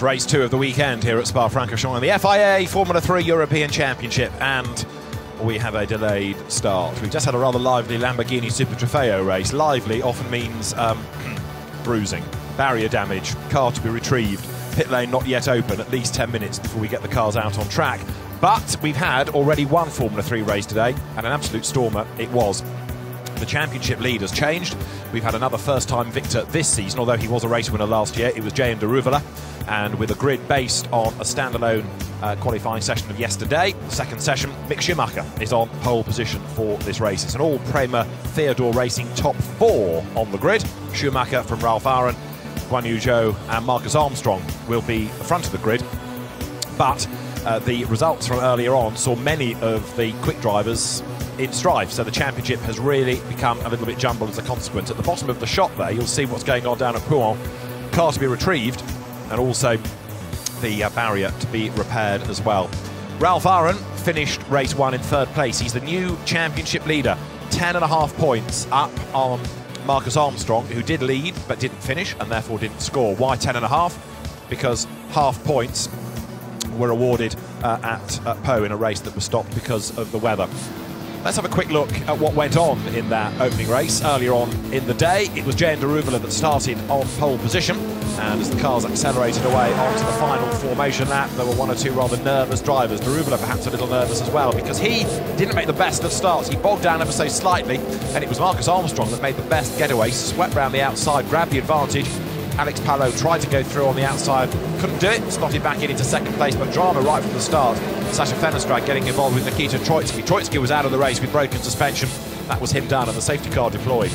race 2 of the weekend here at Spa-Francorchamps in the FIA Formula 3 European Championship, and we have a delayed start. We've just had a rather lively Lamborghini Super Trofeo race. Lively often means bruising, barrier damage, car to be retrieved, pit lane not yet open, at least 10 minutes before we get the cars out on track. But we've had already one Formula 3 race today, and an absolute stormer it was. The championship lead has changed. We've had another first-time victor this season, although he was a race winner last year. It was Jehan Daruvala, and with a grid based on a standalone qualifying session of yesterday, the second session, Mick Schumacher is on pole position for this race. It's an all-Prema Theodore Racing top 4 on the grid. Schumacher from Ralph Aaron, Guan Yu Zhou and Marcus Armstrong will be the front of the grid, but the results from earlier on saw many of the quick drivers in strife, so the championship has really become a little bit jumbled as a consequence. At the bottom of the shot there, you'll see what's going on down at Pouhon. Car to be retrieved, and also the barrier to be repaired as well. Ralph Aaron finished race 1 in 3rd place. He's the new championship leader, 10.5 points up on Marcus Armstrong, who did lead but didn't finish and therefore didn't score. Why 10.5? Because half points were awarded at Pau in a race that was stopped because of the weather. Let's have a quick look at what went on in that opening race. Earlier on in the day, it was Jehan Daruvala that started on pole position, and as the cars accelerated away onto the final formation lap, there were one or two rather nervous drivers. Daruvala perhaps a little nervous as well, because he didn't make the best of starts. He bogged down ever so slightly, and it was Marcus Armstrong that made the best getaway, swept round the outside, grabbed the advantage. Alex Palou tried to go through on the outside, couldn't do it, slotted back in into second place, but drama right from the start. Sasha Fennestrad getting involved with Nikita Troitsky. Troitsky was out of the race with broken suspension. That was him done, and the safety car deployed.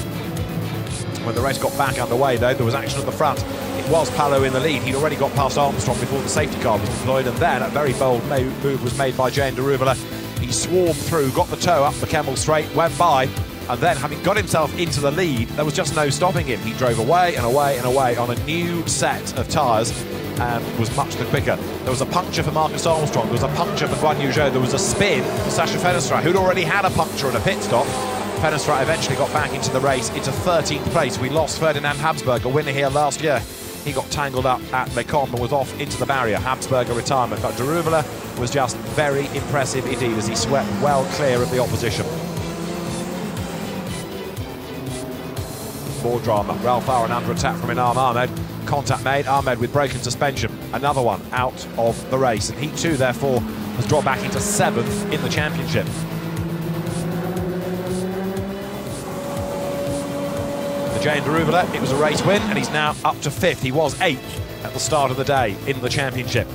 When the race got back underway, though, there was action at the front. It was Palou in the lead. He'd already got past Armstrong before the safety car was deployed, and then a very bold move was made by Jehan Daruvala. He swarmed through, got the toe up the Kemmel Straight, went by, and then, having got himself into the lead, there was just no stopping him. He drove away and away and away on a new set of tyres and was much the quicker. There was a puncture for Marcus Armstrong, there was a puncture for Guan Yu Zhou, there was a spin for Sasha Fennestrad, who'd already had a puncture and a pit stop. Fennestrad eventually got back into the race into 13th place. We lost Ferdinand Habsburg, a winner here last year. He got tangled up at Les Combes and was off into the barrier. Habsburg a retirement, but Daruvala was just very impressive indeed as he swept well clear of the opposition. More drama. Ralph Aaron under attack from Inam Ahmed. Contact made. Ahmed with broken suspension. Another one out of the race. And he too, therefore, has dropped back into 7th in the championship. For Jehan Daruvala, it was a race win, and he's now up to 5th. He was 8th at the start of the day in the championship.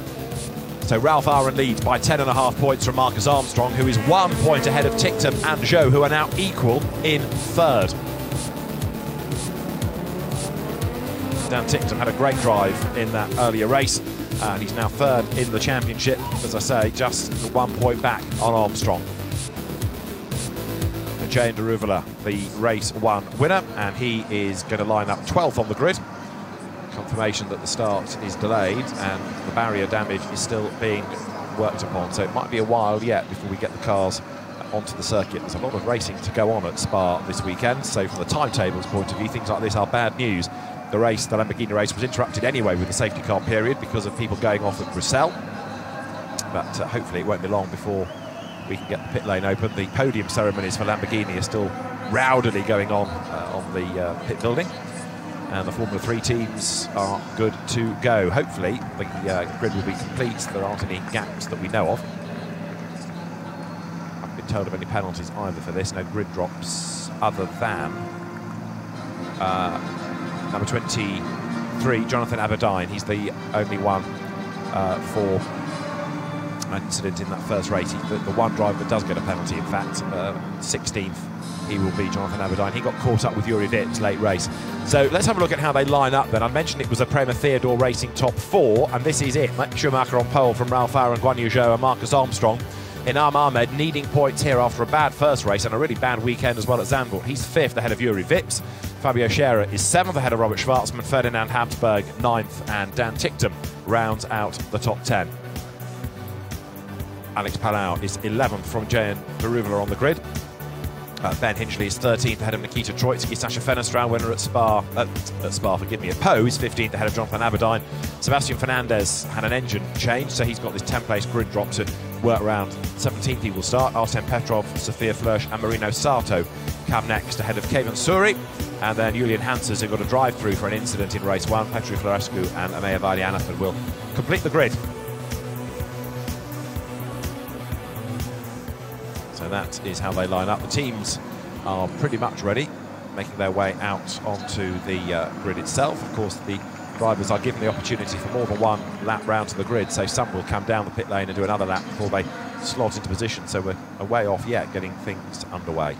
So Ralph Aaron leads by 10.5 points from Marcus Armstrong, who is 1 point ahead of Tictum and Zhou, who are now equal in 3rd. Dan Tictum had a great drive in that earlier race, and he's now 3rd in the championship, as I say, just 1 point back on Armstrong. Jehan Daruvala, the race 1 winner, and he is going to line up 12th on the grid. Confirmation that the start is delayed and the barrier damage is still being worked upon, so it might be a while yet before we get the cars onto the circuit. There's a lot of racing to go on at Spa this weekend, so from the timetable's point of view, things like this are bad news. The Lamborghini race was interrupted anyway with the safety car period because of people going off at Brussels, but hopefully it won't be long before we can get the pit lane open. The podium ceremonies for Lamborghini are still rowdily going on the pit building, and the Formula 3 teams are good to go. Hopefully the grid will be complete, so there aren't any gaps that we know of. I haven't been told of any penalties either for this, no grid drops other than number 23, Jonathan Aberdeen. He's the only one for an incident in that first race. The one driver that does get a penalty, in fact, 16th, he will be Jonathan Aberdeen. He got caught up with Yuri Vips late race. So let's have a look at how they line up then. I mentioned it was a Prema Theodore Racing top 4, and this is it. Schumacher on pole from Ralph Aaron, Guan Yu Zhou and Marcus Armstrong. Inam Ahmed needing points here after a bad first race and a really bad weekend as well at Zandvoort. He's 5th ahead of Yuri Vips. Fabio Scherer is 7th ahead of Robert Schwarzman. Ferdinand Habsburg 9th, and Dan Tictum rounds out the top 10. Alex Palou is 11th from Jehan Daruvala on the grid. Ben Hinchley is 13th ahead of Nikita Troitsky. Sasha Fenestral, winner at Spa, at Pose, 15th ahead of Jonathan Aberdeen. Sebastian Fernandez had an engine change, so he's got this 10-place grid drop to work around. 17th he will start. Artem Petrov, Sofia Flörsch and Marino Sato come next ahead of Kevin Suri. And then Julian Hansers, who got a drive-through for an incident in race 1. Petru Florescu and Amaya Vailianathan will complete the grid. So that is how they line up. The teams are pretty much ready, making their way out onto the grid itself. Of course, the drivers are given the opportunity for more than one lap round to the grid, so some will come down the pit lane and do another lap before they slot into position. So we're a way off yet getting things underway.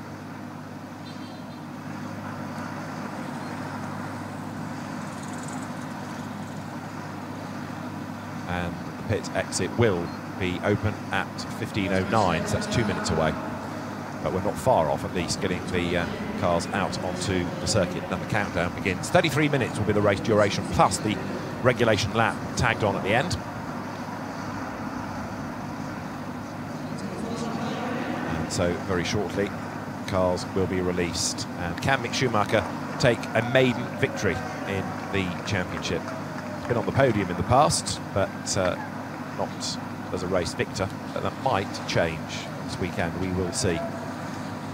And the pit exit will be open at 15:09, so that's 2 minutes away. But we're not far off, at least, getting the cars out onto the circuit. Then the countdown begins. 33 minutes will be the race duration, plus the regulation lap tagged on at the end. And so very shortly, cars will be released. And can Mick Schumacher take a maiden victory in the championship? He's been on the podium in the past, but not as a race victor. But that might change this weekend. We will see.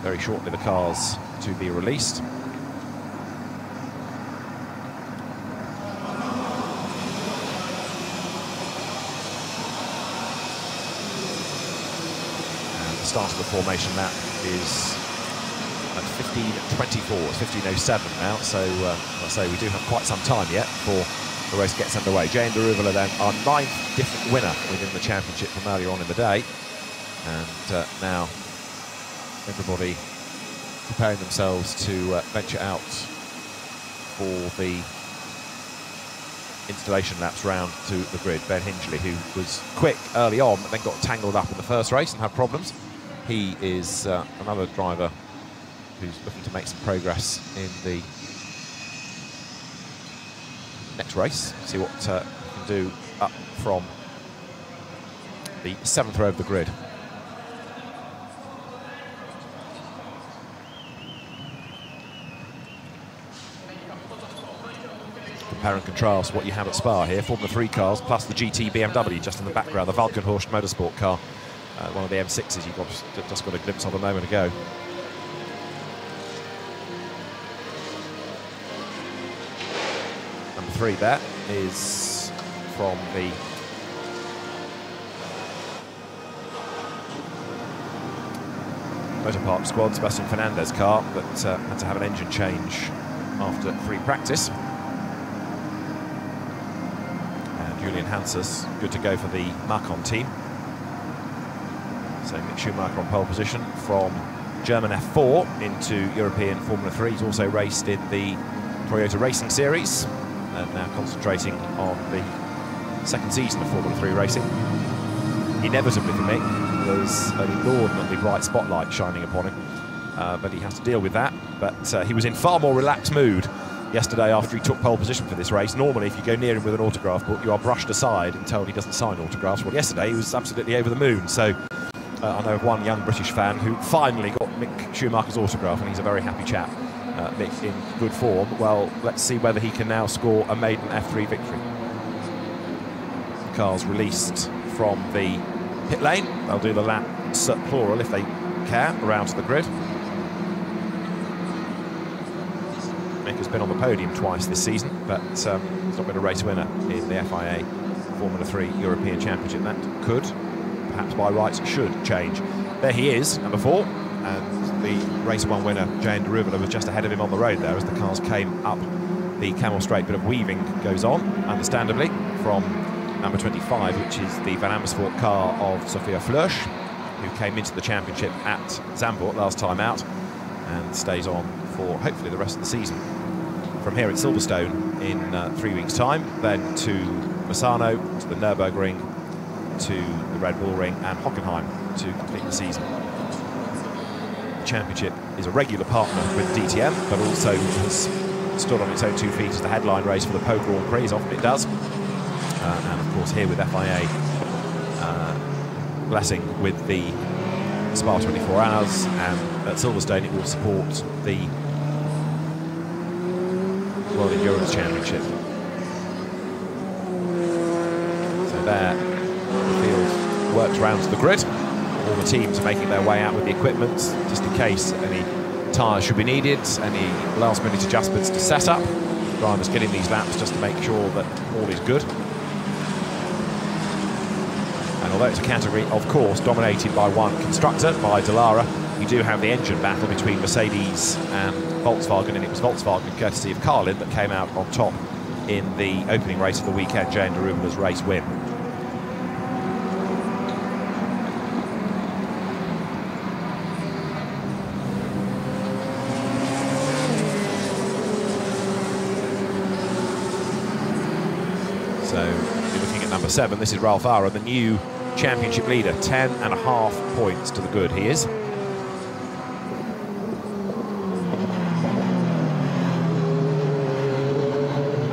Very shortly, the cars to be released. And the start of the formation lap is at 15:24. It's 15:07 now, so I say we do have quite some time yet before the race gets underway. Jane Deruvala then, our 9th different winner within the championship from earlier on in the day. And now everybody preparing themselves to venture out for the installation laps round to the grid. Ben Hinchley, who was quick early on, but then got tangled up in the first race and had problems. He is another driver who's looking to make some progress in the next race. See what he can do up from the 7th row of the grid. Compare and contrast what you have at Spa here. Formula 3 cars plus the GT BMW just in the background, the Valkenhorst Motorsport car, one of the M6s you just got a glimpse of a moment ago. Number 3 there is from the Motor Park squad, Sebastian Fernandez car, that had to have an engine change after free practice. Julian Hansers, good to go for the Marcon team. So Mick Schumacher on pole position from German F4 into European Formula 3. He's also raced in the Toyota Racing Series and now concentrating on the 2nd season of Formula 3 racing. Inevitably for Mick, there's an inordinately bright spotlight shining upon him, but he has to deal with that. But he was in far more relaxed mood yesterday after he took pole position for this race. Normally, if you go near him with an autograph book, you are brushed aside and told he doesn't sign autographs. Well, yesterday he was absolutely over the moon. So I know of one young British fan who finally got Mick Schumacher's autograph, and he's a very happy chap. Mick in good form. Well, let's see whether he can now score a maiden F3 victory. The cars released from the pit lane. They'll do the lap plural if they can around to the grid. Mick has been on the podium twice this season, but he's not been a race winner in the FIA Formula 3 European Championship. That could, perhaps by rights, should change. There he is, number 4, and the race 1 winner, Jane Deruvala, was just ahead of him on the road there as the cars came up the Camel Straight. Bit of weaving goes on, understandably, from number 25, which is the Van Amersfoort car of Sofia Flörsch, who came into the championship at Zandvoort last time out and stays on for hopefully the rest of the season. From here at Silverstone in 3 weeks' time, then to Misano, to the Nürburgring, to the Red Bull Ring and Hockenheim to complete the season. The championship is a regular partner with DTM, but also has stood on its own 2 feet as the headline race for the Po Grand Prix, as often it does. And of course here with FIA blessing with the Spa 24 Hours and at Silverstone, it will support the World Endurance Championship. So there, the field works round to the grid. All the teams are making their way out with the equipment, just in case any tyres should be needed, any last-minute adjustments to set up. Drivers getting these laps just to make sure that all is good. And although it's a category, of course, dominated by one constructor, by Dallara, you do have the engine battle between Mercedes and Volkswagen, and it was Volkswagen, courtesy of Carlin, that came out on top in the opening race of the weekend, Jane Daruvala's race win. So you're looking at number 7. This is Ralph Farah, the new championship leader. 10.5 points to the good, he is.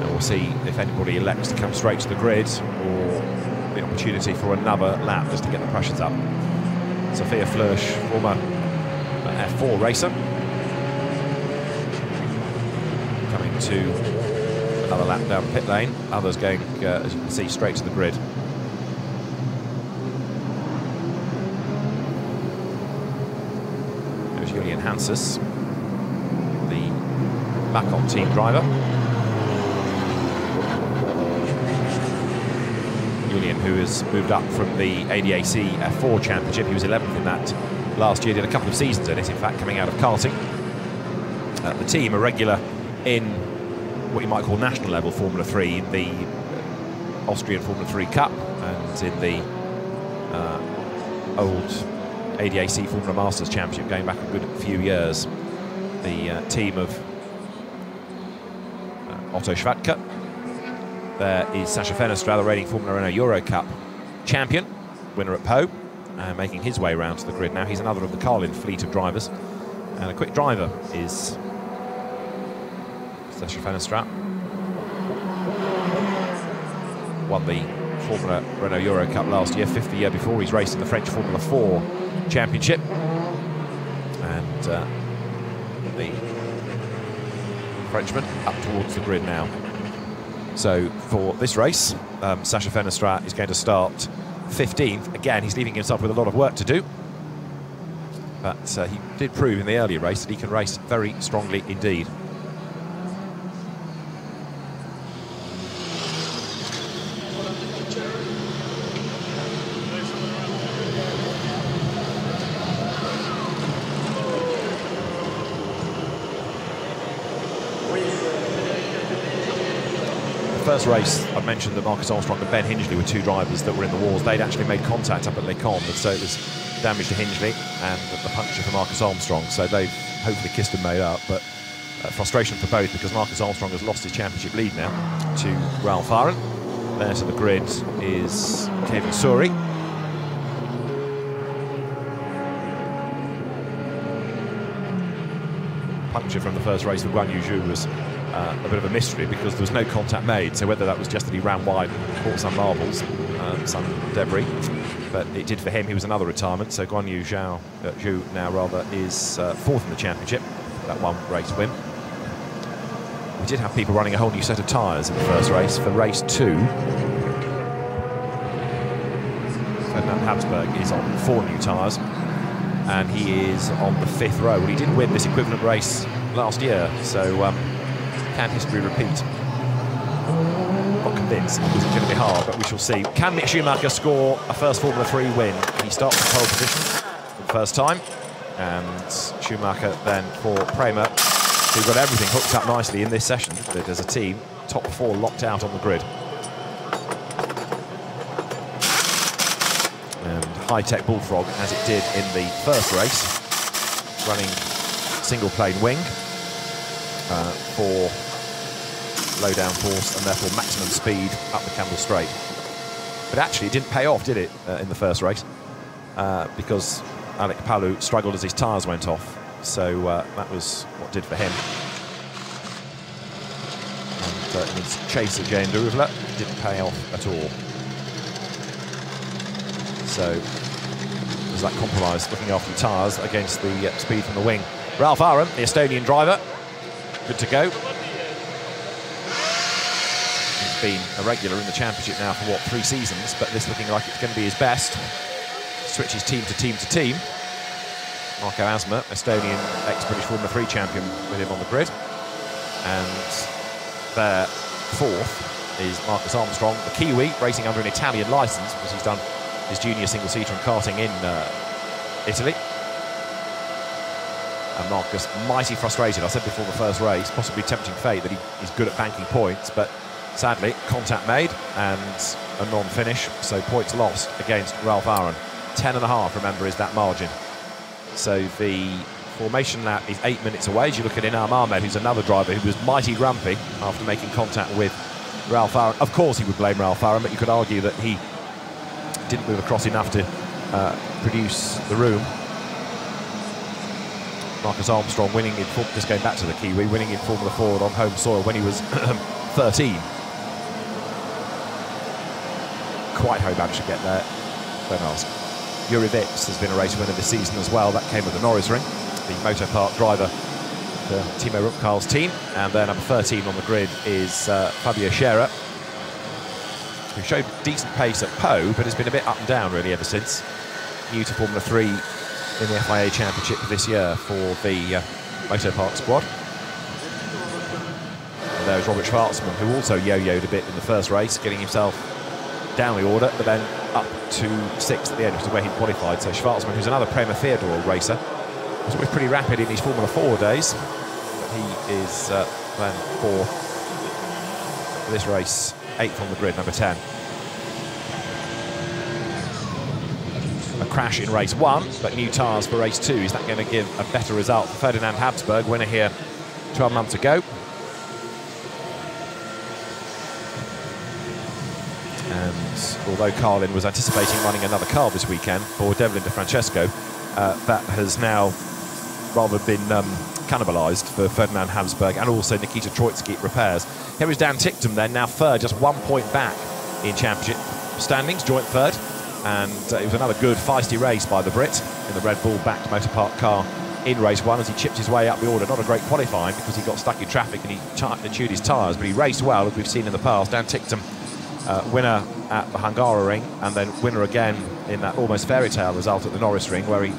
And we'll see if anybody elects to come straight to the grid, or the opportunity for another lap just to get the pressures up. Sophia Flörsch, former F4 racer, coming to another lap down the pit lane. Others going, as you can see, straight to the grid. There's Julian Hanses, the Macon team driver. Julian, who has moved up from the ADAC F4 Championship. He was 11th in that last year, did a couple of seasons in it, in fact, coming out of karting. The team are regular in what you might call national level Formula 3, in the Austrian Formula 3 Cup, and in the old ADAC Formula Masters Championship going back a good few years. The team of Otto Schwadtke. There is Sacha Fenestra, the reigning Formula Renault Euro Cup champion, winner at Po, making his way round to the grid now. He's another of the Carlin fleet of drivers, and a quick driver is Sacha Fenestra. Won the Formula Renault Euro Cup last year, 5th the year before. He's raced in the French Formula 4 Championship. And the Frenchman up towards the grid now. So for this race, Sacha Fenestra is going to start 15th. Again, he's leaving himself with a lot of work to do. But he did prove in the earlier race that he can race very strongly indeed. First race, I mentioned that Marcus Armstrong and Ben Hingley were two drivers that were in the wars. They'd actually made contact up at Les Combes, and so it was damage to Hingley and the puncture for Marcus Armstrong. So they've hopefully kissed and made up, but frustration for both, because Marcus Armstrong has lost his championship lead now to Ralph Farah. There to the grid is Kevin Suri. Puncture from the first race with Guan Yu Zhu was a bit of a mystery, because there was no contact made, so whether that was just that he ran wide and caught some marbles, some debris, but it did for him. He was another retirement, so Guan Yu Zhu now rather is 4th in the championship, that one race win. We did have people running a whole new set of tyres in the first race. For race 2, Ferdinand Habsburg is on 4 new tyres, and he is on the 5th row. Well, he did win this equivalent race last year, so can history repeat? Not convinced, because it's going to be hard, but we shall see. Can Mick Schumacher score a first Formula 3 win? He starts in pole position for the first time, and Schumacher then for Prema, who've got everything hooked up nicely in this session. There's a team, top 4 locked out on the grid. And high-tech Bullfrog, as it did in the first race, running single-plane wing for low-down force and therefore maximum speed up the Campbell Straight. But actually, it didn't pay off, did it, in the first race? Because Alec Palou struggled as his tyres went off. So that was what did for him. And his chase at Jane Daruvalla didn't pay off at all. So, as that compromise, looking after the tyres against the speed from the wing. Ralph Aaron, the Estonian driver, good to go. He's been a regular in the championship now for, what, 3 seasons, but this looking like it's going to be his best. Switches team to team to team. Marco Asma, Estonian ex-British Formula 3 champion, with him on the grid. And their 4th is Marcus Armstrong, the Kiwi, racing under an Italian licence, because he's done his junior single-seater and karting in Italy. And Marcus, mighty frustrated. I said before the first race, possibly tempting fate that he's good at banking points, but sadly, contact made and a non-finish, so points lost against Ralph Aaron. 10.5, remember, is that margin. So the formation lap is 8 minutes away. As you look at Inar Mahmed, who's another driver who was mighty grumpy after making contact with Ralph Aaron. Of course he would blame Ralph Aaron, but you could argue that he didn't move across enough to produce the room. Marcus Armstrong winning in, just going back to the Kiwi, winning in Formula 4 on home soil when he was 13. Quite how he managed to get there, don't ask. Yuri Vips has been a race winner this season as well. That came at the Norris Ring, the Motor Park driver, the Timo Ruppkarl's team. And then number 13 on the grid is Fabio Scherer, who showed decent pace at Po, but has been a bit up and down really ever since. New to Formula 3 in the FIA Championship this year for the Motor Park squad. And there's Robert Schwartzman, who also yo-yoed a bit in the first race, getting himself down the order, but then up to 6th at the end, which is where he qualified. So Schwartzman, who's another Prema Theodore racer, was always pretty rapid in his Formula 4 days, but he is then 4th for this race, 8th on the grid, number 10. A crash in race 1, but new tyres for race 2. Is that going to give a better result for Ferdinand Habsburg, winner here 12 months ago? And although Carlin was anticipating running another car this weekend for Devlin De Francesco, that has now rather been cannibalised for Ferdinand Habsburg and also Nikita Troitsky repairs. Here is Dan Ticktum then, now 3rd, just 1 point back in championship standings, joint 3rd. And it was another good feisty race by the Brit in the Red Bull backed Motor Park car in race 1 as he chipped his way up the order. Not a great qualifying because he got stuck in traffic and he chewed his tyres, but he raced well, as we've seen in the past. Dan Ticktum, winner at the Hungaroring, and then winner again in that almost fairy tale result at the Norris Ring, where he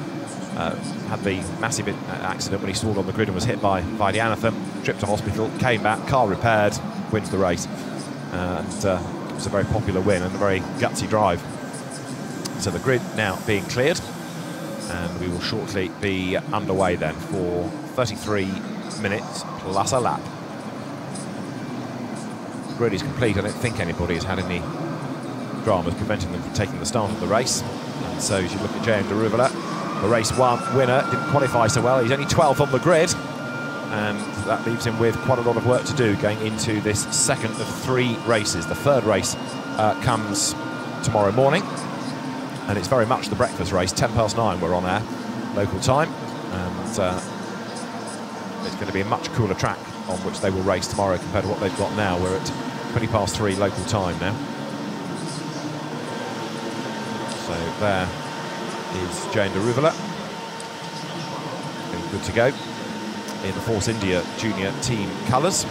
had the massive accident when he stalled on the grid and was hit by the Anthem, trip to hospital, came back, car repaired, wins the race. And it was a very popular win and a very gutsy drive. So the grid now being cleared, and we will shortly be underway then for 33 minutes plus a lap. The grid is complete. I don't think anybody has had any dramas preventing them from taking the start of the race. And so as you look at J.M. Deruvala, the race 1 winner, didn't qualify so well. He's only 12th on the grid, and that leaves him with quite a lot of work to do going into this second of 3 races. The 3rd race comes tomorrow morning, and it's very much the breakfast race. 9:10 we're on air, local time, and it's going to be a much cooler track on which they will race tomorrow compared to what they've got now. We're at 3:20 local time now. So there is Jane Deruvala, good to go in the Force India Junior Team colours.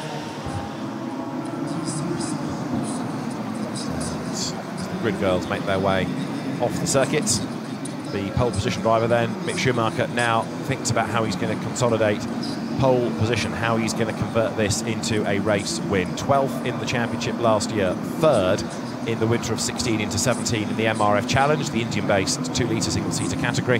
As the grid girls make their way off the circuit, the pole position driver then, Mick Schumacher, now thinks about how he's going to consolidate pole position, how he's going to convert this into a race win. 12th in the championship last year, 3rd in the winter of 16 into 17 in the MRF Challenge, the Indian-based 2-litre single-seater category.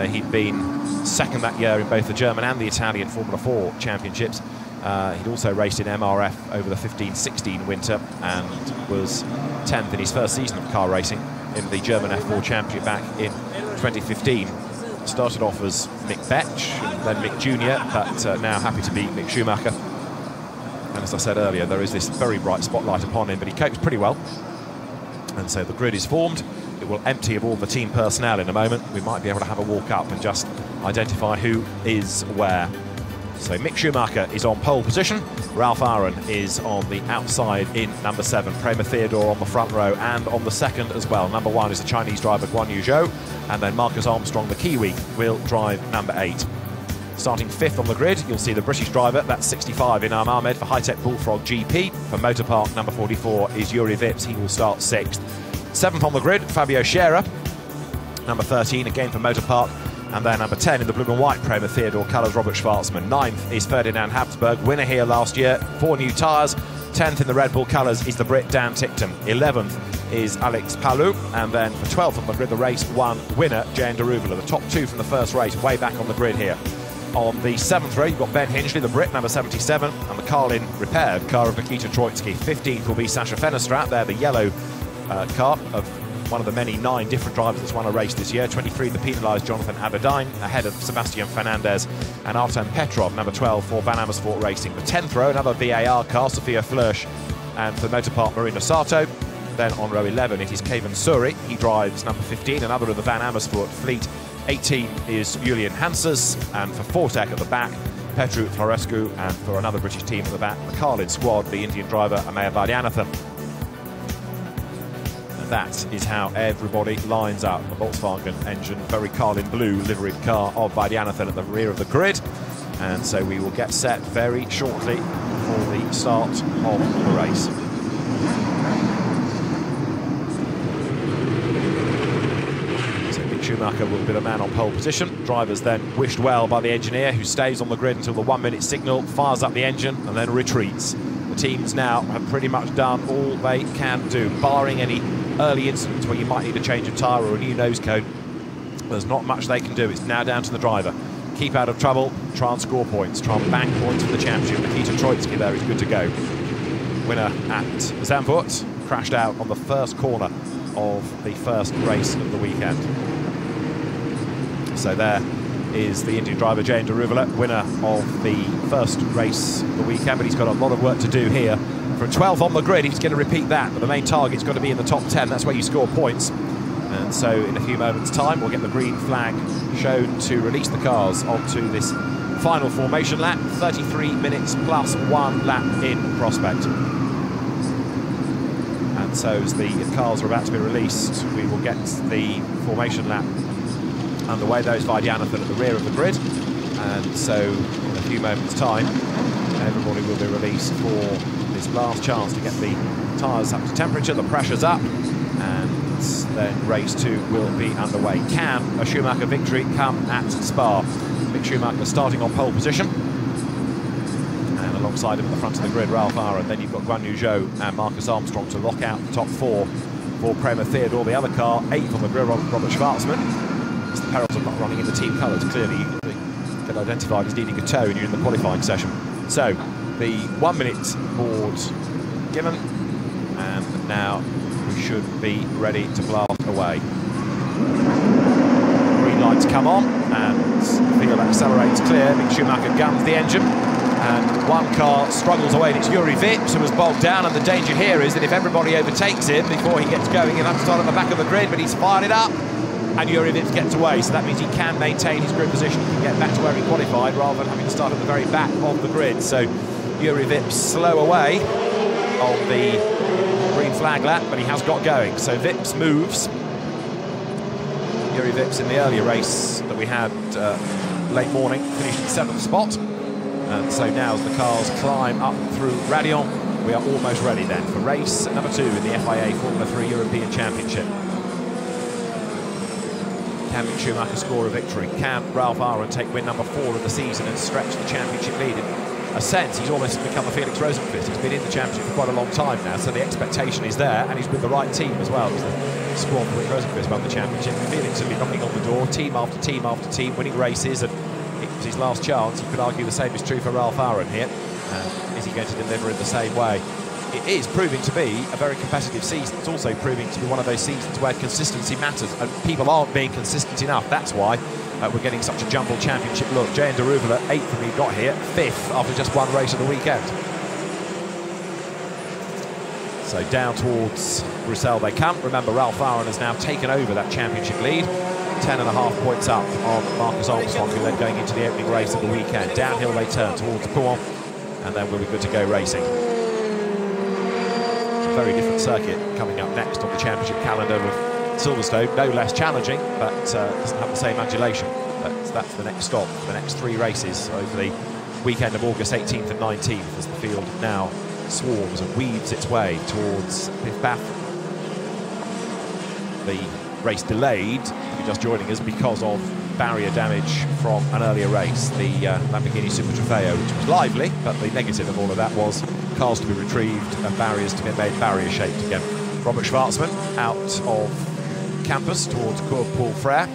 He'd been 2nd that year in both the German and the Italian Formula 4 championships. He'd also raced in MRF over the 15-16 winter and was 10th in his first season of car racing in the German F4 Championship back in 2015. Started off as Mick Betch and then Mick Jr., but now happy to be Mick Schumacher. And as I said earlier, there is this very bright spotlight upon him, but he copes pretty well. And so the grid is formed. It will empty of all the team personnel in a moment. We might be able to have a walk up and just identify who is where. So Mick Schumacher is on pole position. Ralph Aaron is on the outside in number 7. Prema Theodore on the front row and on the second as well. Number 1 is the Chinese driver Guan Yu Zhou, and then Marcus Armstrong, the Kiwi, will drive number 8. Starting 5th on the grid, you'll see the British driver, that's 65, Inam Ahmed for High-Tech Bullfrog GP. For Motorpark, number 44 is Yuri Vips, he will start 6th. 7th on the grid, Fabio Scherer. Number 13, again for Motorpark. And then number 10 in the blue and white Prema Theodore colours, Robert Schwarzman. 9th is Ferdinand Habsburg, winner here last year, 4 new tyres. 10th in the Red Bull colours is the Brit Dan Tickton. 11th is Alex Palou. And then for 12th on the grid, the race 1 winner, Jane Daruvula. The top 2 from the first race, way back on the grid here. On the 7th row, you've got Ben Hinchley, the Brit, number 77, and the Carlin repaired car of Nikita Troitsky. 15th will be Sasha Fenestrat, there the yellow car of one of the many 9 different drivers that's won a race this year. 23, the penalised Jonathan Aberdeen, ahead of Sebastian Fernandez and Artem Petrov, number 12 for Van Amersfoort Racing. The 10th row, another VAR car, Sophia Flörsch, and for Motorpark, Marina Sato. Then on row 11, it is Kevin Suri. He drives number 15, another of the Van Amersfoort fleet. 18 is Julian Hanses, and for Fortec at the back, Petru Florescu, and for another British team at the back, the Carlin squad, the Indian driver Ameya Vaidyanathan. That is how everybody lines up. The Volkswagen engine, very Carlin blue liveried car of Vaidyanathan at the rear of the grid. And so we will get set very shortly for the start of the race. So Mick Schumacher will be the man on pole position. Drivers then wished well by the engineer, who stays on the grid until the 1-minute signal, fires up the engine and then retreats. The teams now have pretty much done all they can do, barring any early incidents where you might need a change of tyre or a new nose cone. There's not much they can do. It's now down to the driver. Keep out of trouble, try and score points, try and bank points for the championship. Nikita Troitsky there is good to go. Winner at Zandvoort, crashed out on the first corner of the first race of the weekend. So there is the Indian driver Jane Daruvula, winner of the first race of the weekend, but he's got a lot of work to do here. For 12th on the grid, he's going to repeat that, but the main target's got to be in the top 10. That's where you score points. And so in a few moments' time, we'll get the green flag shown to release the cars onto this final formation lap. 33 minutes plus 1 lap in prospect. And so as the cars are about to be released, we will get the formation lap underway. Those Vaidyanathan at the rear of the grid. And so in a few moments' time, everybody will be released for this last chance to get the tyres up to temperature, the pressure's up, and then race 2 will be underway. Can a Schumacher victory come at Spa? Mick Schumacher starting on pole position, and alongside him at the front of the grid, Ralph Aaron. Then you've got Guan Yu Zhou and Marcus Armstrong to lock out the top 4 for Prema Theodore. The other car, 8th on the grid, Robert Schwarzman. It's the perils of not running in the team colours. Clearly, you get identified as needing a tow when you're in the qualifying session. So, the 1-minute board given, and now we should be ready to blast away. Green lights come on, and the field accelerates clear. Mick Schumacher guns the engine, and one car struggles away, and it's Yuri Vips who has bogged down, and the danger here is that if everybody overtakes him before he gets going, he'll have to start at the back of the grid, but he's fired it up, and Yuri Vips gets away, so that means he can maintain his grid position. He can get back to where he qualified rather than having to start at the very back of the grid. So Yuri Vips slow away on the green flag lap, but he has got going. So Vips moves. Yuri Vips in the earlier race that we had late morning finished in 7th spot. And so now as the cars climb up through Radion, we are almost ready then for race number 2 in the FIA Formula 3 European Championship. Can Mick Schumacher score a victory? Can Ralph Aaron take win number 4 of the season and stretch the championship lead? In a sense, he's almost become a Felix Rosenqvist. He's been in the championship for quite a long time now, so the expectation is there, and he's with the right team as well. The squad for Felix Rosenqvist won the championship. Felix has been knocking on the door, team after team after team, winning races, and it was his last chance. You could argue the same is true for Ralph Aaron here. Is he going to deliver in the same way? It is proving to be a very competitive season. It's also proving to be one of those seasons where consistency matters, and people aren't being consistent enough. That's why we're getting such a jumbled championship look. Jane Daruvula, 8th when he got here, 5th after just one race of the weekend. So down towards Brussels they come. Remember, Ralph Aaron has now taken over that championship lead. 10.5 points up on Marcus Armstrong, who led going into the opening race of the weekend. Downhill they turn towards Pouan, and then we'll be good to go racing. A very different circuit coming up next on the championship calendar with Silverstone, no less challenging, but doesn't have the same undulation. But that's the next stop, the next 3 races over the weekend of August 18th and 19th, as the field now swarms and weaves its way towards Pif-Paf. The race delayed, if you're just joining us, because of barrier damage from an earlier race, the Lamborghini Super Trofeo, which was lively, but the negative of all of that was cars to be retrieved and barriers to be made barrier-shaped again. Robert Schwarzman out of campus towards Cours Paul Frère,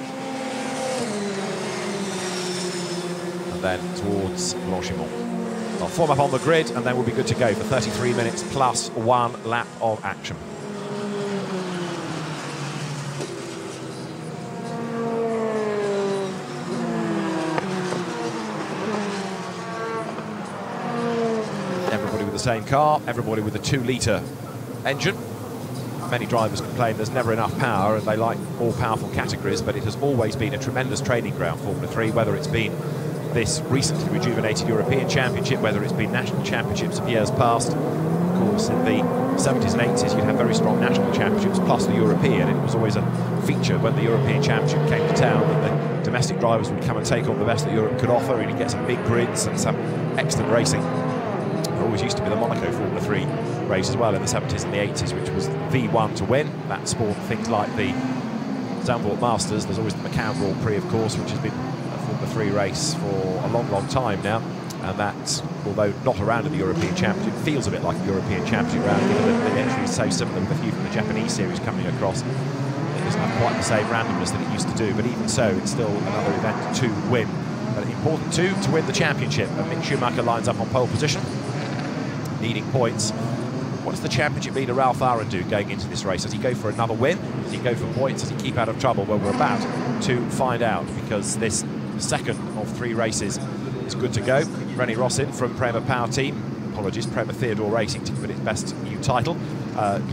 and then towards Blanchimont. I'll form up on the grid, and then we'll be good to go for 33 minutes plus 1 lap of action. Everybody with the same car, everybody with a 2-litre engine. Many drivers complain there's never enough power, and they like all powerful categories, but it has always been a tremendous training ground, Formula 3, whether it's been this recently rejuvenated European Championship, whether it's been national championships of years past. Of course, in the 70s and 80s, you'd have very strong national championships plus the European. It was always a feature when the European Championship came to town that the domestic drivers would come and take on the best that Europe could offer, and you'd get some big grids and some excellent racing. There always used to be the Monaco Formula 3 race as well in the 70s and the 80s, which was the one to win. That spawned things like the Zandvoort Masters. There's always the Macau Grand Prix, of course, which has been Formula 3 race for a long, long time now, and that, although not around in the European Championship, feels a bit like a European Championship round, given that the entry is so similar, with a few from the Japanese series coming across. It doesn't have quite the same randomness that it used to do, but even so, it's still another event to win. But important too, to win the championship. And Mick Schumacher lines up on pole position, needing points. What does the championship leader Ralph Aaron do going into this race? Does he go for another win? Does he go for points? Does he keep out of trouble? Well, we're about to find out, because this second of 3 races is good to go. René Rossin from Prema Power Team, apologies, Prema Theodore Racing to give it its best new title,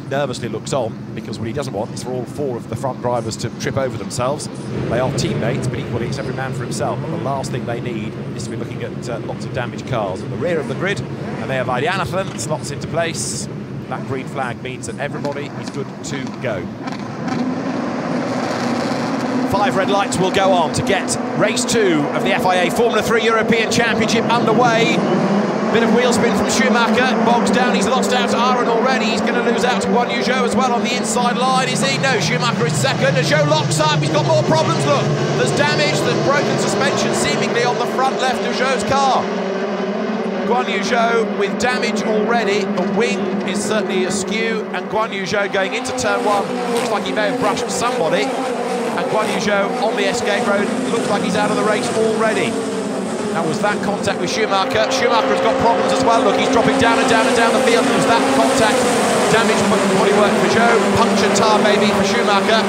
nervously looks on, because what he doesn't want is for all 4 of the front drivers to trip over themselves. They are teammates, but equally it's every man for himself, and the last thing they need is to be looking at lots of damaged cars at the rear of the grid. And there Vaidyanathan slots into place. That green flag means that everybody is good to go. 5 red lights will go on to get race 2 of the FIA Formula 3 European Championship underway. Bit of wheel spin from Schumacher, bogs down, he's lost out to Aaron already, he's going to lose out to Guan Yu Zhou as well on the inside line, is he? No, Schumacher is second, and Zhou locks up, he's got more problems, look, there's damage, there's broken suspension seemingly on the front left of Zhou's car. Guan Yu Zhou with damage already, the wing is certainly askew, and Guan Yu Zhou going into turn 1, looks like he may have brushed somebody. And Guan Yu Zhou on the escape road, looks like he's out of the race already. That was that contact with Schumacher. Schumacher has got problems as well. Look, he's dropping down and down and down the field. It was that contact, damage bodywork for Zhou, punctured tyre maybe for Schumacher.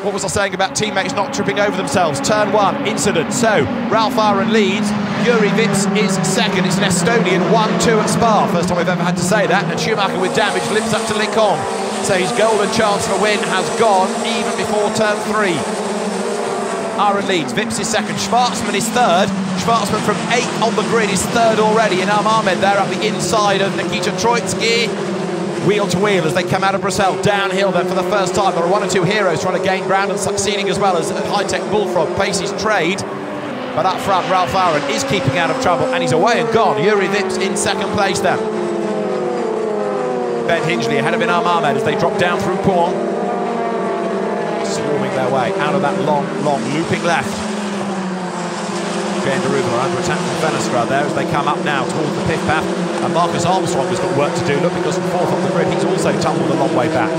What was I saying about teammates not tripping over themselves? Turn 1, incident. So, Ralph Aaron leads, Yuri Vips is second. It's an Estonian 1-2 at Spa. First time we've ever had to say that. And Schumacher with damage limps up to Licon. So his golden chance for a win has gone even before turn 3. Aaron leads, Vips is second, Schwarzman is third. Schwarzman from 8th on the grid is third already, and Ahmed there up the inside of Nikita Troitsky. Wheel to wheel as they come out of Brussels, downhill then for the first time. There are 1 or 2 heroes trying to gain ground and succeeding as well as high-tech Bullfrog paces trade. But up front, Ralph Aaron is keeping out of trouble, and he's away and gone. Yuri Vips in second place then. Ben Hingley ahead of Inam Ahmed as they drop down through Pouan, swarming their way out of that long looping left. Jane Deruva under attack from Fenestra there as they come up now towards the Pif-Paf, and Marcus Armstrong has got work to do. Look, because from 4th on the grid he's also tumbled a long way back.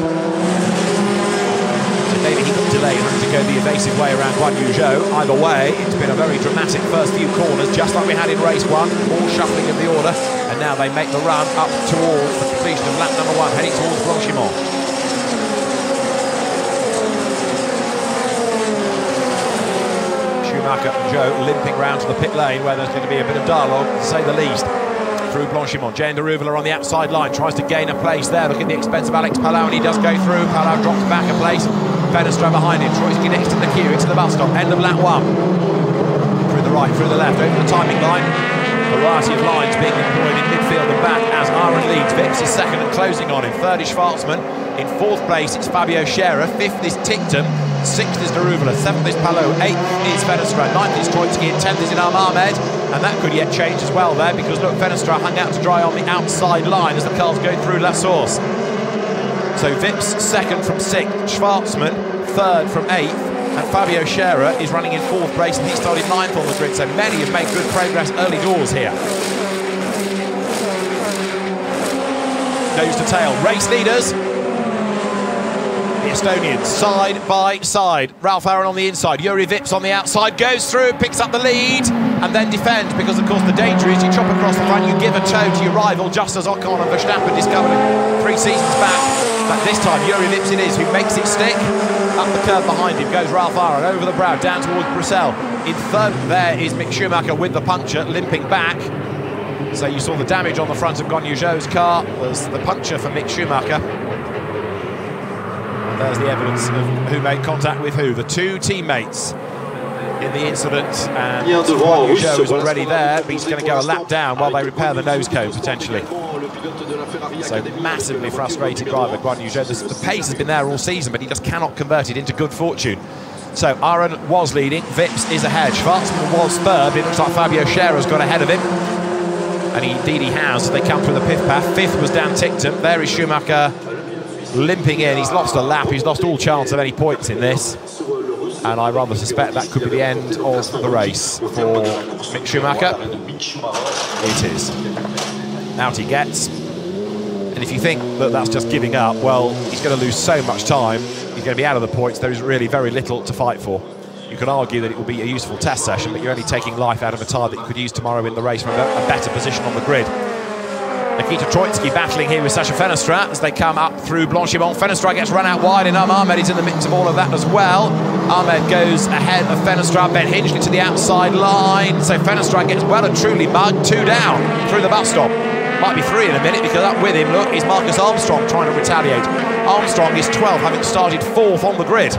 So maybe he got delayed having to go the evasive way around Guan Yu Zhou. Either way, it's been a very dramatic first few corners, just like we had in race 1, all shuffling of the order. And now they make the run up towards the completion of lap number 1, heading towards Blanchimont. Schumacher and Zhou limping round to the pit lane, where there's going to be a bit of dialogue, to say the least, through Blanchimont. Jane Deruva on the outside line, tries to gain a place there, looking at the expense of Alex Palau, and he does go through. Palau drops back a place. Fenestra behind him. Troitsky next in the queue, into the bus stop, end of lap 1. Through the right, through the left, over the timing line. Variety of lines being employed in midfield and back as Aaron leads. Vips is second and closing on him. Third is Schwartzman. In fourth place, it's Fabio Scherer. Fifth is Ticktum. Sixth is Daruvula. Seventh is Palou. Eighth is Fenestra. Ninth is Troitsky. And 10th is Inam Ahmed. And that could yet change as well there, because look, Fenestra hung out to dry on the outside line as the cars go through La Source. So Vips second from 6th. Schwartzman third from 8th. And Fabio Scherer is running in fourth place, and he started 9th on the grid. So many have made good progress early doors here. Nose to tail, race leaders. The Estonians side by side. Ralph Aaron on the inside, Juri Vips on the outside, goes through, picks up the lead, and then defends, because of course the danger is you chop across the front, you give a toe to your rival, just as Ocon and Verstappen discovered 3 seasons back. But this time Juri Vips it is who makes it stick. Up the curve behind him goes Ralph Aaron, over the brow, down towards Bruxelles. In third there is Mick Schumacher with the puncture, limping back. So you saw the damage on the front of Guan Yu Zhou's car, was the puncture for Mick Schumacher. And there's the evidence of who made contact with who. The 2 teammates in the incident, and Guan Yu Zhou is already there, but he's going to go a lap down while they repair the nose cone, potentially. So massively frustrated driver, Guan Yu Zhou. The pace has been there all season, but he just cannot convert it into good fortune. So Aaron was leading, Vips is ahead, Schwartzman was third, it looks like Fabio Scherer's got ahead of him. And indeed he has, they come through the pith path. Fifth was Dan Ticktum, there is Schumacher limping in, he's lost a lap, he's lost all chance of any points in this. And I rather suspect that could be the end of the race for Mick Schumacher. It is. Out he gets. And if you think that that's just giving up, well, he's going to lose so much time, he's going to be out of the points, there is really very little to fight for. You can argue that it will be a useful test session, but you're only taking life out of a tyre that you could use tomorrow in the race from a better position on the grid. Nikita Troitsky battling here with Sacha Fenestra as they come up through Blanchimont. Fenestra gets run out wide, and Ahmed is in the mix of all of that as well. Ahmed goes ahead of Fenestra, Ben Hingley to the outside line. So Fenestra gets well and truly mugged, 2 down through the bus stop. Might be 3 in a minute, because up with him, look, is Marcus Armstrong trying to retaliate. Armstrong is 12, having started 4th on the grid.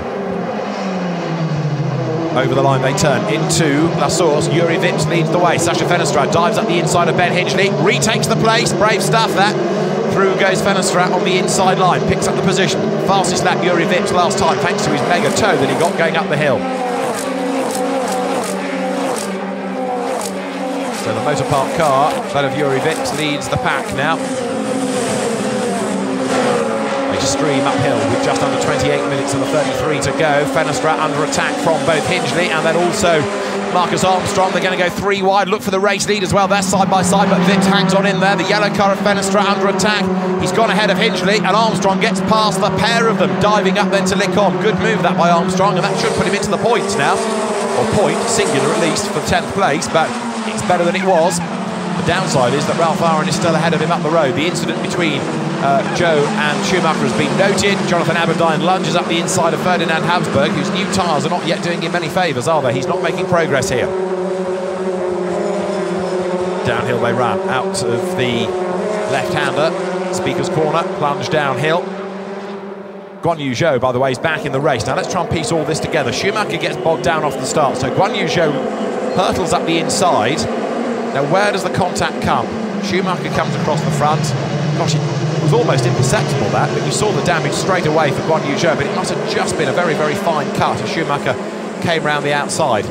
Over the line they turn into La Source. Juri Vips leads the way. Sacha Fenestra dives up the inside of Ben Hingley, retakes the place. Brave stuff that. Through goes Fenestra on the inside line, picks up the position. Fastest lap Juri Vips last time, thanks to his mega toe that he got going up the hill. So the motor park car, that of Juri Vips, leads the pack now. Stream uphill with just under 28 minutes and the 33 to go. Fenestra under attack from both Hingley and then also Marcus Armstrong. They're going to go 3 wide, look for the race lead as well. They're side by side, but Vips hangs on in there. The yellow car of Fenestra under attack. He's gone ahead of Hingley, and Armstrong gets past the pair of them, diving up then to lick on. Good move that by Armstrong, and that should put him into the points now. Or point, singular at least, for 10th place, but it's better than it was. The downside is that Ralph Aaron is still ahead of him up the road. The incident between Zhou and Schumacher has been noted. Jonathan Aberdeen lunges up the inside of Ferdinand Habsburg, whose new tyres are not yet doing him any favours, are they? He's not making progress here. Downhill they run, out of the left-hander. Speaker's corner, plunge downhill. Guan Yu Zhou, by the way, is back in the race. Now let's try and piece all this together. Schumacher gets bogged down off the start, so Guan Yu Zhou hurtles up the inside. Now where does the contact come? Schumacher comes across the front. Gosh, it was almost imperceptible that, but you saw the damage straight away for Guan Yu Zhou, but it must have just been a very, very fine cut as Schumacher came round the outside.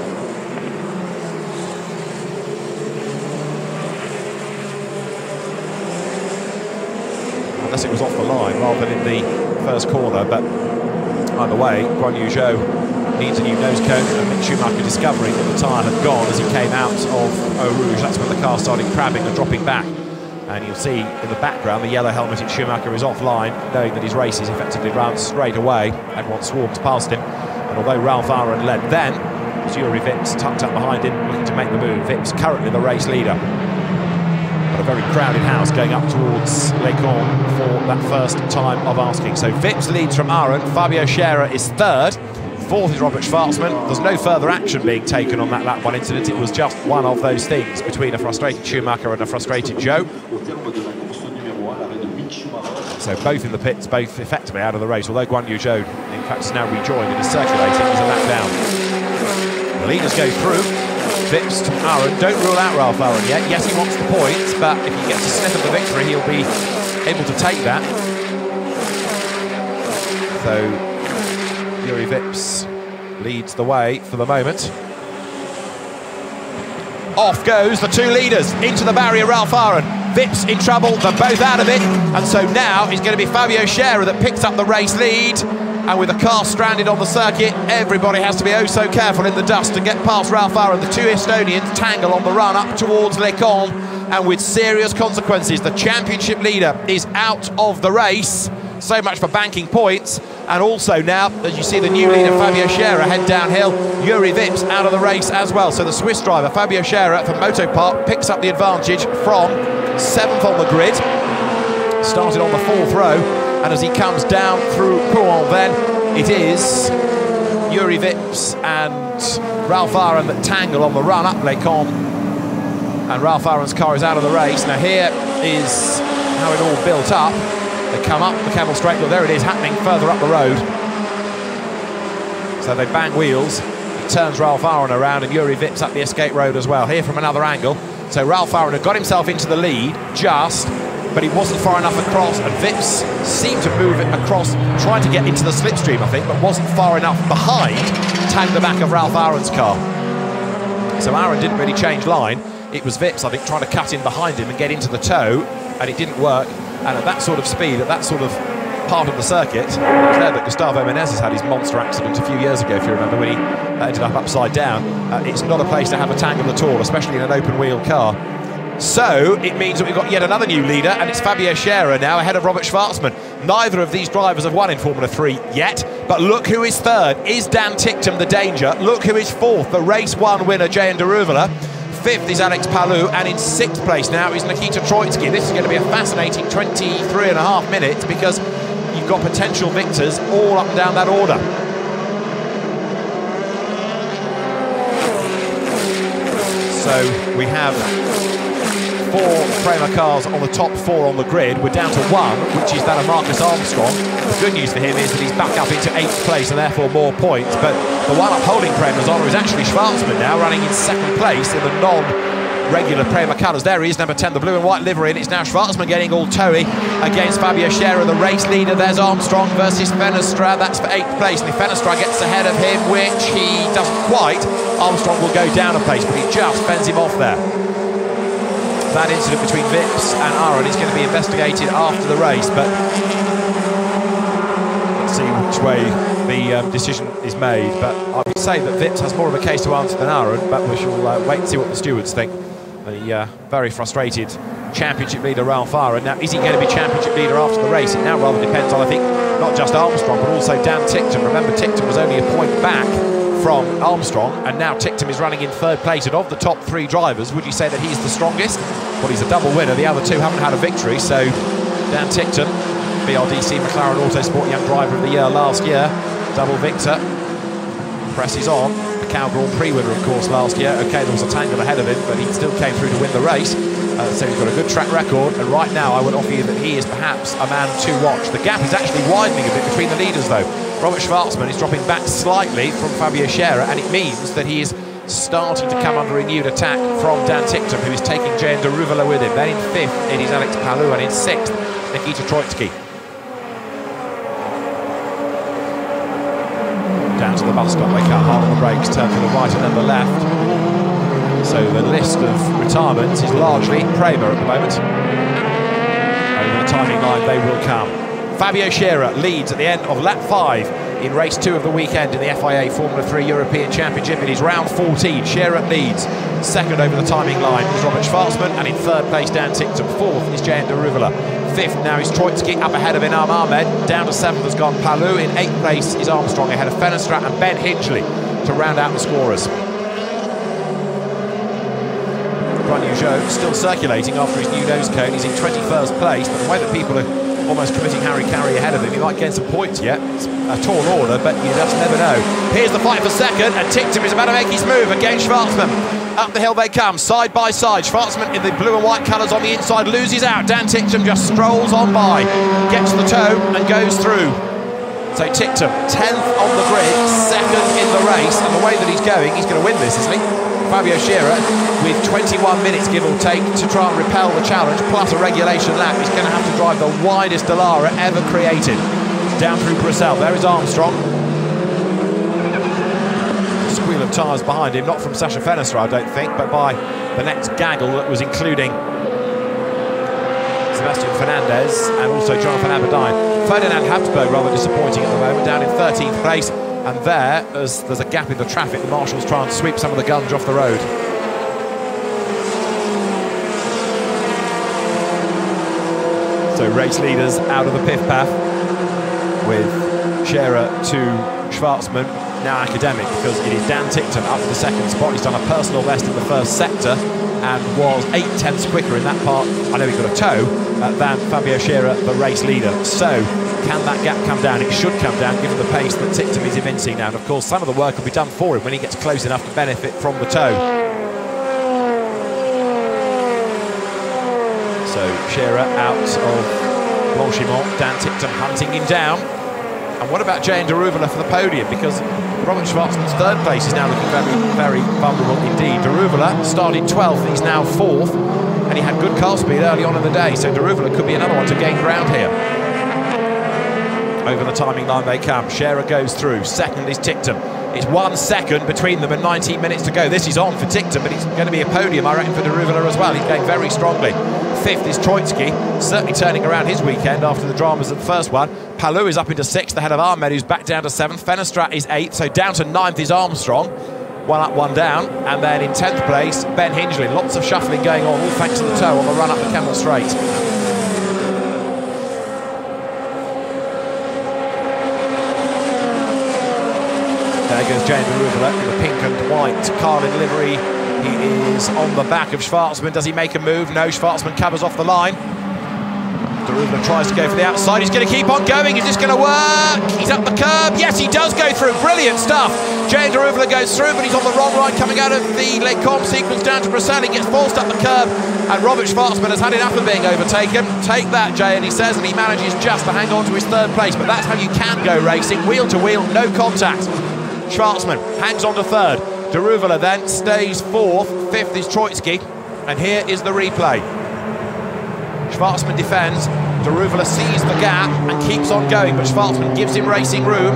Unless it was off the line rather than in the first corner, but either way, Guan Yu Zhou needs a new nose cone, and Mick Schumacher discovering that the tyre had gone as he came out of Eau Rouge. That's when the car started crabbing and dropping back. And you'll see in the background the yellow helmeted Schumacher is offline, knowing that his race is effectively run straight away. Everyone swarms past him, and although Ralph Aaron led then, Juri Vips tucked up behind him, looking to make the move. Vips currently the race leader. But a very crowded house going up towards Les Cornes for that first time of asking. So Vips leads from Aaron, Fabio Scherer is third. Fourth is Robert Schwartzman. There's no further action being taken on that lap 1 incident. It was just one of those things between a frustrated Schumacher and a frustrated Zhou. So both in the pits, both effectively out of the race, although Guan Yu Zhou, in fact, is now rejoined and is circulating. He's a lap down. The leaders go through. Vips to Aaron. Don't rule out Ralph Aaron yet. Yes, he wants the points, but if he gets a sniff of the victory, he'll be able to take that. So Yuri Vips leads the way for the moment. Off goes the two leaders into the barrier. Ralph Aaron, Vips in trouble, they're both out of it, and so now it's going to be Fabio Scherer that picks up the race lead. And with the car stranded on the circuit, everybody has to be oh so careful in the dust to get past Ralph Aaron. The two Estonians tangle on the run up towards Les Combes, and with serious consequences. The championship leader is out of the race. So much for banking points. And also now, as you see the new leader, Fabio Scherer, head downhill. Yuri Vips out of the race as well. So the Swiss driver, Fabio Scherer from Motopark, picks up the advantage from 7th on the grid. Started on the 4th row. And as he comes down through Pouan, then it is Yuri Vips and Ralph Aaron that tangle on the run up Les Combes. And Ralph Aaron's car is out of the race. Now here is how it all built up. They come up the Kemmel Straight, well there it is, happening further up the road. So they bang wheels, it turns Ralph Aaron around, and Yuri Vips up the escape road as well. Here from another angle. So Ralph Aaron had got himself into the lead, just, but he wasn't far enough across, and Vips seemed to move it across, trying to get into the slipstream, I think, but wasn't far enough behind, tagged the back of Ralph Aaron's car. So Aaron didn't really change line. It was Vips, I think, trying to cut in behind him and get into the toe, and it didn't work. And at that sort of speed, at that sort of part of the circuit, it was there that Gustavo Menezes had his monster accident a few years ago, if you remember, when he ended up upside down. It's not a place to have a tangle at all, especially in an open-wheel car. So it means that we've got yet another new leader, and it's Fabio Scherer now ahead of Robert Schwarzman. Neither of these drivers have won in Formula 3 yet, but look who is third. Is Dan Ticktum the danger? Look who is fourth, the race 1 winner, Jehan Daruvala. 5th is Alex Palou, and in 6th place now is Nikita Troitsky. This is going to be a fascinating 23.5 minutes, because you've got potential victors all up and down that order. So we have 4 Prema cars on the top 4 on the grid. We're down to 1, which is that of Marcus Armstrong. The good news for him is that he's back up into 8th place and therefore more points. But the one upholding Prema's honour is actually Schwarzman now, running in 2nd place in the non-regular Prema colours. There he is, number 10, the blue and white livery, and it's now Schwarzman getting all toey against Fabio Scherer, the race leader. There's Armstrong versus Fenestra. That's for 8th place, and if Fenestra gets ahead of him, which he doesn't quite, Armstrong will go down a place, but he just fends him off there. That incident between Vips and Aaron is going to be investigated after the race, but let's see which way the decision is made. But I would say that Vips has more of a case to answer than Aaron, but we shall wait and see what the stewards think. The very frustrated championship leader Ralph Aaron. Now, is he going to be championship leader after the race? It now rather depends on, I think, not just Armstrong, but also Dan Ticktum. Remember, Ticktum was only a point back from Armstrong, and now Ticktum is running in 3rd place. And of the top 3 drivers, would you say that he's the strongest? Well, he's a double winner. The other 2 haven't had a victory, so Dan Ticktum, BRDC McLaren Autosport Young Driver of the Year last year, double victor, presses on. The Cal Grand Prix winner, of course, last year. Okay, there was a tangle ahead of him, but he still came through to win the race. So he's got a good track record, and right now I would offer you that he is perhaps a man to watch. The gap is actually widening a bit between the leaders, though. Robert Schwarzman is dropping back slightly from Fabio Scherer, and it means that he is starting to come under renewed attack from Dan Ticktum, who is taking Jehan Daruvala with him. Then in 5th, it is Alex Palou, and in 6th, Nikita Troitsky. Down to the bus stop, they cut hard on the brakes, turn to the right and then the left. So the list of retirements is largely Prema at the moment. Over the timing line, they will come. Fabio Scherer leads at the end of lap 5 in race 2 of the weekend in the FIA Formula 3 European Championship. It is round 14. Scherer leads. 2nd over the timing line is Robert Schwarzman, and in 3rd place Dan Ticktum. 4th is Jehan Daruvala. 5th now is Troitsky, up ahead of Inam Ahmed. Down to 7th has gone Palou. In 8th place is Armstrong ahead of Fenestra and Ben Hinchley to round out the scorers. Guan Yu Zhou still circulating after his new nose cone. He's in 21st place, but the way that people are almost committing Harry Carey ahead of him, he might get some points yet. It's a tall order, but you just never know. Here's the fight for 2nd, and Ticktum is about to make his move against Schwarzman. Up the hill they come, side by side. Schwarzman in the blue and white colours on the inside loses out. Dan Ticktum just strolls on by, gets the toe and goes through. So Ticktum, 10th on the grid, 2nd in the race, and the way that he's going to win this, isn't he? Fabio Scherer, with 21 minutes give or take to try and repel the challenge, plus a regulation lap, he's going to have to drive the widest Dallara ever created. Down through Bruxelles, there is Armstrong. Squeal of tyres behind him, not from Sacha Fenestra, I don't think, but by the next gaggle that was including Sebastian Fernandez and also Jonathan Aberdeen. Ferdinand Habsburg rather disappointing at the moment, down in 13th place, and there, as there's a gap in the traffic, the marshals try and sweep some of the gunge off the road. So race leaders out of the pith path, with Scherer to Schwarzman, now academic, because it is Dan Ticktum up to the 2nd spot. He's done a personal best in the first sector and was 8/10ths quicker in that part. I know he got a toe than Fabio Scherer, the race leader. So can that gap come down? It should come down given the pace that Ticktum is evincing now. And of course some of the work will be done for him when he gets close enough to benefit from the toe. So Scherer out of Blanchimont, Dan Ticktum hunting him down. And what about Jay and Derouvela for the podium? Because Robert Schwarzman's 3rd place is now looking very, very vulnerable indeed. Derouvela started 12th, he's now 4th, and he had good car speed early on in the day, so Derouvela could be another one to gain ground here. Over the timing line they come. Scherer goes through. 2nd is Ticktum. It's 1 second between them and 19 minutes to go. This is on for Ticktum, but it's going to be a podium, I reckon, for Derouvela as well. He's going very strongly. 5th is Troitsky, certainly turning around his weekend after the dramas of the first one. Palou is up into 6th, ahead of Ahmed, who's back down to 7th. Fenestra is 8th, so down to 9th is Armstrong. 1 up, 1 down. And then in 10th place, Ben Hingeley. Lots of shuffling going on, all thanks to the toe on the run up the Kemmel Straight. There goes Jay Derouvela in the pink and white Carlin livery. He is on the back of Schwarzman. Does he make a move? No, Schwarzman covers off the line. Derouvela tries to go for the outside. He's going to keep on going. Is this going to work? He's up the curb. Yes, he does go through. Brilliant stuff. Jay Derouvela goes through, but he's on the wrong line coming out of the Les Combes sequence down to Bruxelles. He gets forced up the curb, and Robert Schwarzman has had enough of being overtaken. Take that, Jay, and he says, and he manages just to hang on to his 3rd place. But that's how you can go racing. Wheel to wheel, no contact. Schwarzman hangs on to 3rd. Derouvela then stays 4th. 5th is Troitsky, and here is the replay. Schwarzman defends. Derouvela sees the gap and keeps on going, but Schwarzman gives him racing room.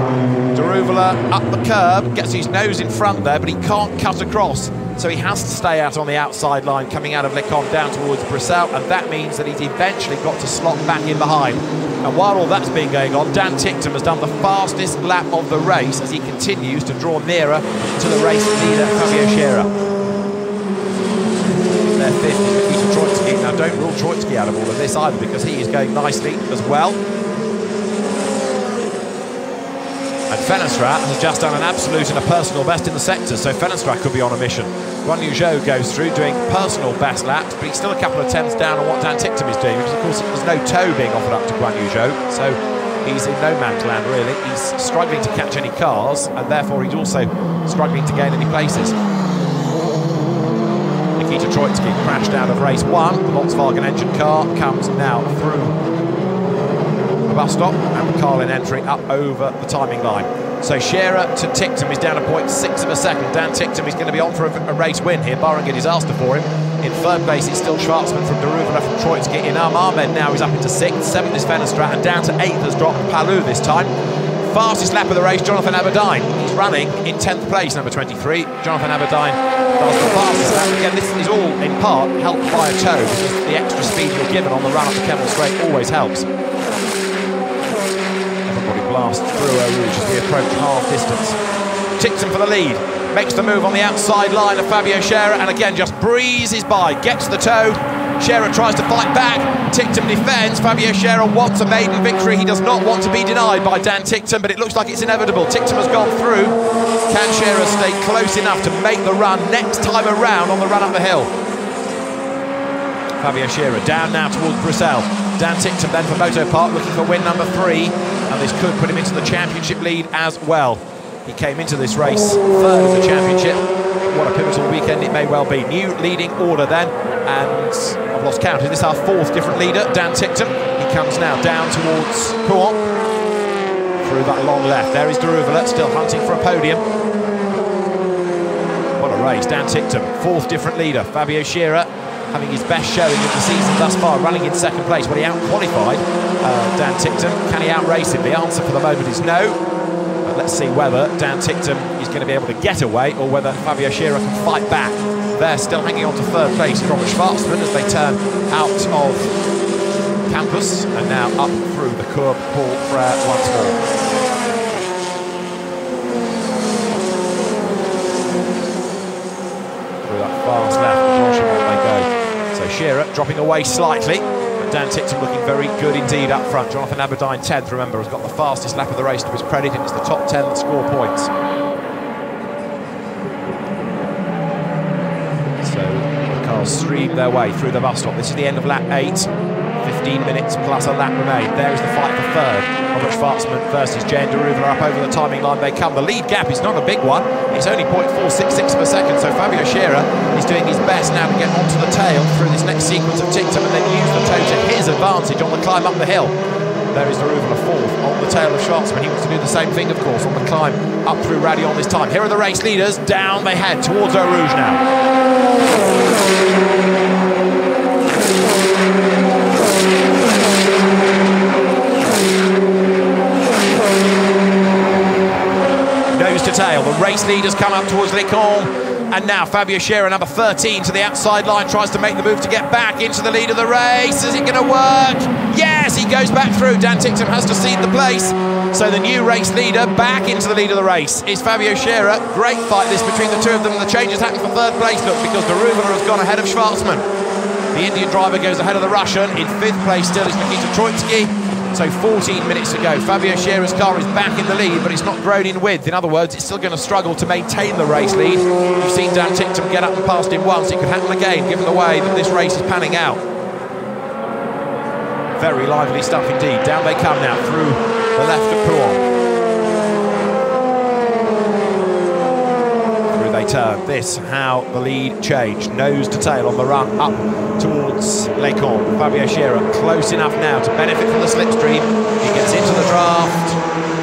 Derouvela up the curb, gets his nose in front there, but he can't cut across, so he has to stay out on the outside line coming out of Les Combes down towards Bruxelles, and that means that he's eventually got to slot back in behind. And while all that's been going on, Dan Ticktum has done the fastest lap of the race as he continues to draw nearer to the race leader, Fabio Scherer. Their 5th is Troitsky. Now don't rule Troitsky out of all of this either, because he is going nicely as well. And Fenestra has just done an absolute and a personal best in the sector, so Fenestra could be on a mission. Guan Yu Zhou goes through doing personal best laps, but he's still a couple of tenths down on what Dan Ticktum is doing, because of course there's no toe being offered up to Guan Yu Zhou, so he's in no man's land really. He's struggling to catch any cars, and therefore he's also struggling to gain any places. Nikita Troitsky crashed out of race 1. The Volkswagen engine car comes now through the bus stop, and Carlin entering up over the timing line. So Scherer to Ticktum is down to 0.6 of a second. Dan Ticktum is going to be on for a race win here, barring a disaster for him. In 3rd place it's still Schwarzman from Derouvela from Troitsky. Inam Ahmed now is up into 6th. 7th is Fenestra, and down to 8th has dropped Palou this time. Fastest lap of the race, Jonathan Aberdeen. He's running in 10th place, number 23. Jonathan Aberdeen does the fastest lap. Again, this is all in part helped by a toe, because the extra speed you're given on the run up the Kemmel Straight always helps. Everybody blasts through Eau Rouge as we approach half distance. Ticktum for the lead. Makes the move on the outside line of Fabio Scherer, and again just breezes by, gets the toe. Scherer tries to fight back. Ticktum defends. Fabio Scherer wants a maiden victory. He does not want to be denied by Dan Ticktum, but it looks like it's inevitable. Ticktum has gone through. Can Scherer stay close enough to make the run next time around on the run up the hill? Fabio Scherer down now towards Bruxelles. Dan Ticktum then for Moto Park looking for win number 3, and this could put him into the championship lead as well. He came into this race 3rd in the championship. what a pivotal weekend it may well be. New leading order then, and I've lost count. Is this our fourth different leader? Dan Ticktum. He comes now down towards Pouan. Through that long left. There is Deruvala, still hunting for a podium. What a race. Dan Ticktum, fourth different leader. Fabio Scherer having his best showing of the season thus far, running in second place. Well, he out-qualified Dan Ticktum. Can he outrace him? The answer for the moment is no. But let's see whether Dan Ticktum is going to be able to get away or whether Fabio Scherer can fight back. They're still hanging on to third place. Robert Schwarzman as they turn out of campus and now up through the curb. Paul Farah once more. Through that fast left, Francorchamps they go. So Scherer dropping away slightly, but Dan Ticktum looking very good indeed up front. Jonathan Aberdeen 10th, remember, has got the fastest lap of the race to his credit, and it's the top 10 that score points. So the cars stream their way through the bus stop. This is the end of lap 8. 15 minutes plus a lap remain. There is the fight for third. Robert Schwarzman versus Jane Deruvala up over the timing line they come. The lead gap is not a big one. It's only 0.466 per second, so Fabio Scherer is doing his best now to get onto the tail through this next sequence of Ticktum and then use the toe to his advantage on the climb up the hill. There is Deruvala fourth on the tail of Schwarzman. He wants to do the same thing, of course, on the climb up through Radion this time. Here are the race leaders. Down they head towards Eau Rouge now. Nose to tail, the race leaders come up towards Les Combe, and now Fabio Scherer, number 13, to the outside line, tries to make the move to get back into the lead of the race. Is it going to work? Yes, he goes back through. Dan Ticktum has to cede the place. So the new race leader back into the lead of the race is Fabio Scherer. Great fight this between the two of them. The change has happened for third place, look, because Deruvala has gone ahead of Schwarzman. The Indian driver goes ahead of the Russian. In fifth place still is Nikita Troitsky. So 14 minutes to go. Fabio Scherer's car is back in the lead, but it's not grown in width. In other words, it's still going to struggle to maintain the race lead. You've seen Dan Ticktum get up and past him once. It could happen again, given the way that this race is panning out. Very lively stuff indeed. Down they come now through the left of Pouan. Through they turn. This how the lead changed. Nose to tail on the run up towards Les Combe. Fabio Scherer close enough now to benefit from the slipstream. He gets into the draft,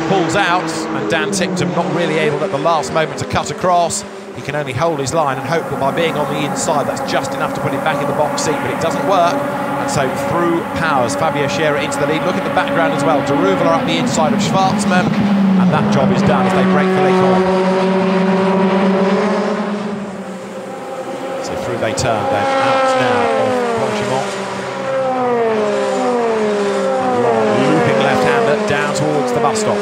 pulls out, and Dan Ticktum not really able at the last moment to cut across. He can only hold his line and hope that by being on the inside that's just enough to put him back in the box seat, but it doesn't work. And so through powers Fabio Scherer into the lead. Look at the background as well. Deruvala up the inside of Schwarzman, and that job is done as they break for Les Combe. So through they turn then out now of Francorchamps. Looping left-hander down towards the bus stop.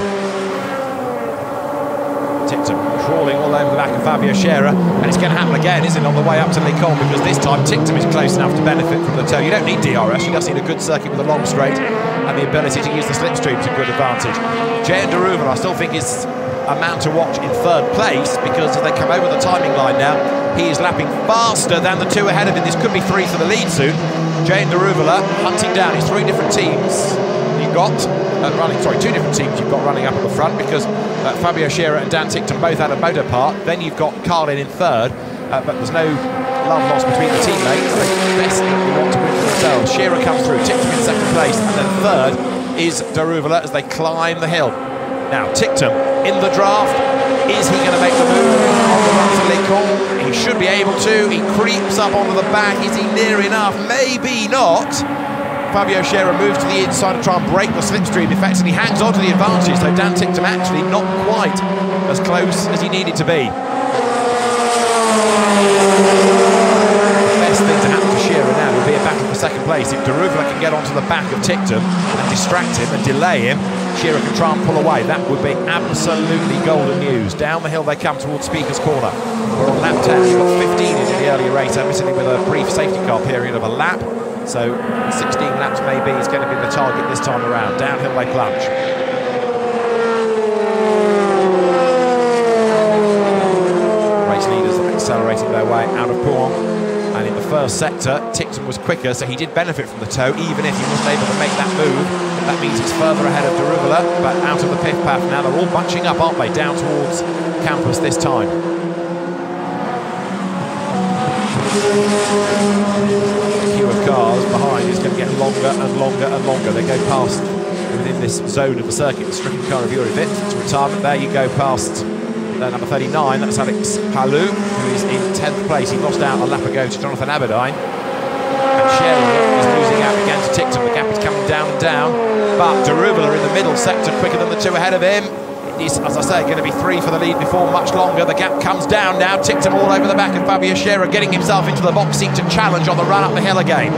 Ticktum crawling all over the back of Fabio Scherer, and it's going to happen again, isn't it, on the way up to Les Combe, because this time Ticktum is close enough to benefit from the toe. You don't need DRS, you just need a good circuit with a long straight and the ability to use the slipstream to good advantage. Jane Deruvala, I still think, is a man to watch in third place, because as they come over the timing line now, he is lapping faster than the two ahead of him. This could be three for the lead soon. Jane Deruvala hunting down his three different teams. You've got two different teams you've got running up at the front, because Fabio Scherer and Dan Ticktum both had a motor part. Then you've got Carlin in third, but there's no love lost between the teammates. They desperately want to win for themselves. Scherer comes through, Ticktum in second place, and then third is Deruvala as they climb the hill. Now Ticktum in the draft. Is he going to make the move on the run to Les Combe? He should be able to. He creeps up onto the back. Is he near enough? Maybe not. Fabio Scherer moves to the inside to try and break the slipstream effectively. Hangs on to the advantage, so Dan Ticktum actually not quite as close as he needed to be. The best thing to happen to Scherer now would be a battle for second place. If Deruvala can get onto the back of Ticktum and distract him and delay him, Scherer can try and pull away. That would be absolutely golden news. Down the hill they come towards Speaker's Corner. We're on lap 10. You've got 15 in the earlier race, admittedly with a brief safety car period of a lap. So 16 laps maybe is going to be the target this time around. Downhill they plunge. Race leaders are accelerating their way out of Pouan. And in the first sector, Ticktum was quicker, so he did benefit from the toe, even if he wasn't able to make that move. That means he's further ahead of Deruvala, but out of the pit path now. They're all bunching up, aren't they, down towards campus this time. The queue of cars behind is going to get longer and longer and longer. They go past within this zone of the circuit. The stricken car of Eurivit to retirement. There you go past number 39. That's Alex Palou, who is in 10th place. He lost out a lap ago to Jonathan Aberdeen. And Scherer is losing out again to Tictum. The gap is coming down and down. But de Ruvela in the middle sector, quicker than the two ahead of him. It is, as I say, going to be 3 for the lead before much longer. The gap comes down now. Tictum all over the back of Fabio Scherer, getting himself into the box seat to challenge on the run up the hill again.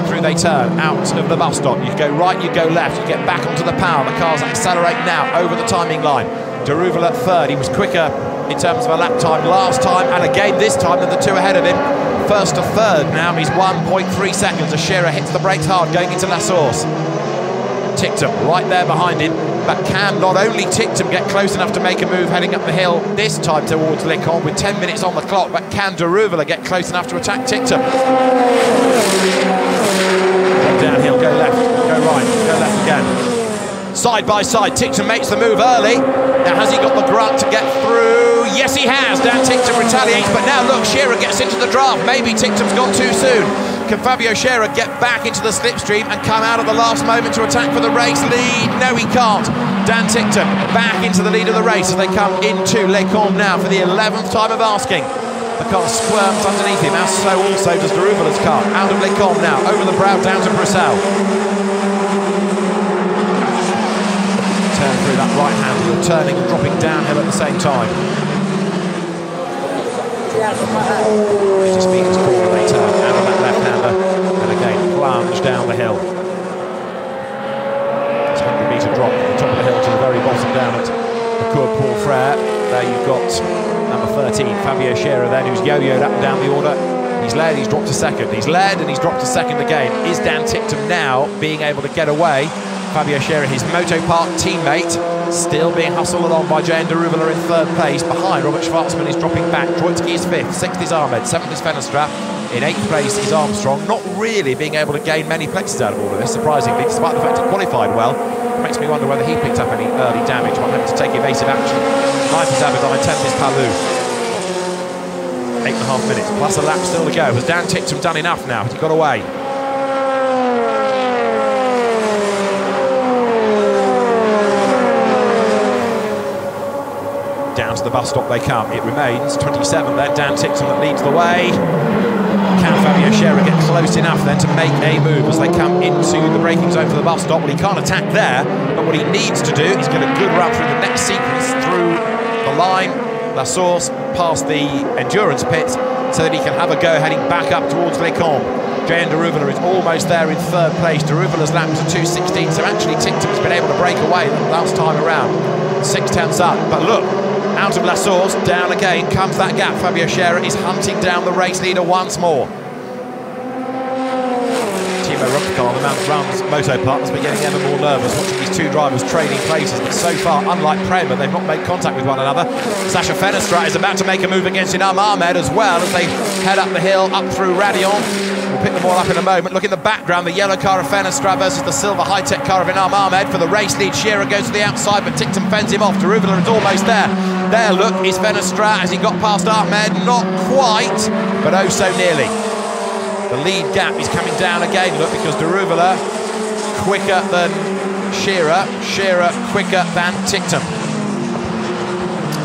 Through they turn, out of the bus stop. You go right, you go left, you get back onto the power. The cars accelerate now over the timing line. De Ruvela third. He was quicker in terms of a lap time last time, and again this time than the two ahead of him. First to third now, he's 1.3 seconds as Scherer hits the brakes hard going into La Source. Tictum right there behind him, but can not only Tictum get close enough to make a move heading up the hill this time towards Le Combe with 10 minutes on the clock, but can de Ruvela get close enough to attack Tictum? Downhill, go left, go right, go left again. Side by side, Tictum makes the move early. Now has he got the grunt to get through? Yes he has. Dan Tictum retaliates, but now look, Scherer gets into the draft. Maybe Tictum's gone too soon. Can Fabio Scherer get back into the slipstream and come out at the last moment to attack for the race lead? No, he can't. Dan Tictum back into the lead of the race as they come into Le Combe now for the 11th time of asking. The car squirms underneath him, as so also does de Ruvela's car. Out of Le Combe now, over the brow down to Bruxelles. Turn through that right hand, you're turning and dropping downhill at the same time. As you speak to corner, they turn out of that left-hander and again plunge down the hill. It's a 100-metre drop from the top of the hill to the very bottom down at the Cours Paul Frere. There you've got number 13, Fabio Scherer then, who's yo-yoed up and down the order. He's led, he's dropped a second. He's led and he's dropped a second again. Is Dan Tictum now being able to get away? Fabio Scherer, his Moto Park teammate, still being hustled along by Jehan de Ruvela in third place. Behind, Robert Schwarzman is dropping back. Troitsky is fifth, sixth is Ahmed, seventh is Fennestrap. In eighth place is Armstrong, not really being able to gain many places out of all of this, surprisingly, despite the fact he qualified well. It makes me wonder whether he picked up any early damage while having to take evasive action. Ninth is Aberdeen, 10th is Palou. 8.5 minutes, plus a lap still to go. Has Dan Tictum done enough now? Has he got away? Down to the bus stop they come. It remains 27 then, Dan Tictum that leads the way. Can Fabio Scherer get close enough then to make a move as they come into the braking zone for the bus stop? Well, he can't attack there, but what he needs to do is get a good run through the next sequence through the line, La Source, past the endurance pit, so that he can have a go heading back up towards Le Combe. Jehan de Ruvela is almost there in third place. De Ruvela's lap was a 2:16, so actually Tictum's been able to break away the last time around. 6/10 up, but look, out of La Source, down again comes that gap. Fabio Scherer is hunting down the race leader once more. Timo Rumpkar, the man that runs Moto Park, has been getting ever more nervous watching these two drivers trading places, but so far, unlike Prema, they've not made contact with one another. Sacha Fenestrat is about to make a move against Inam Ahmed as well as they head up the hill, up through Radion. We'll pick them all up in a moment. Look in the background, the yellow car of Fenestrat versus the silver high-tech car of Inam Ahmed. For the race lead, Scherer goes to the outside, but Tictum fends him off. De Ruvela is almost there. There, look, is Fenestrat as he got past Ahmed. Not quite, but oh so nearly. The lead gap is coming down again, look, because de Ruvela quicker than Scherer, Scherer quicker than Tictum.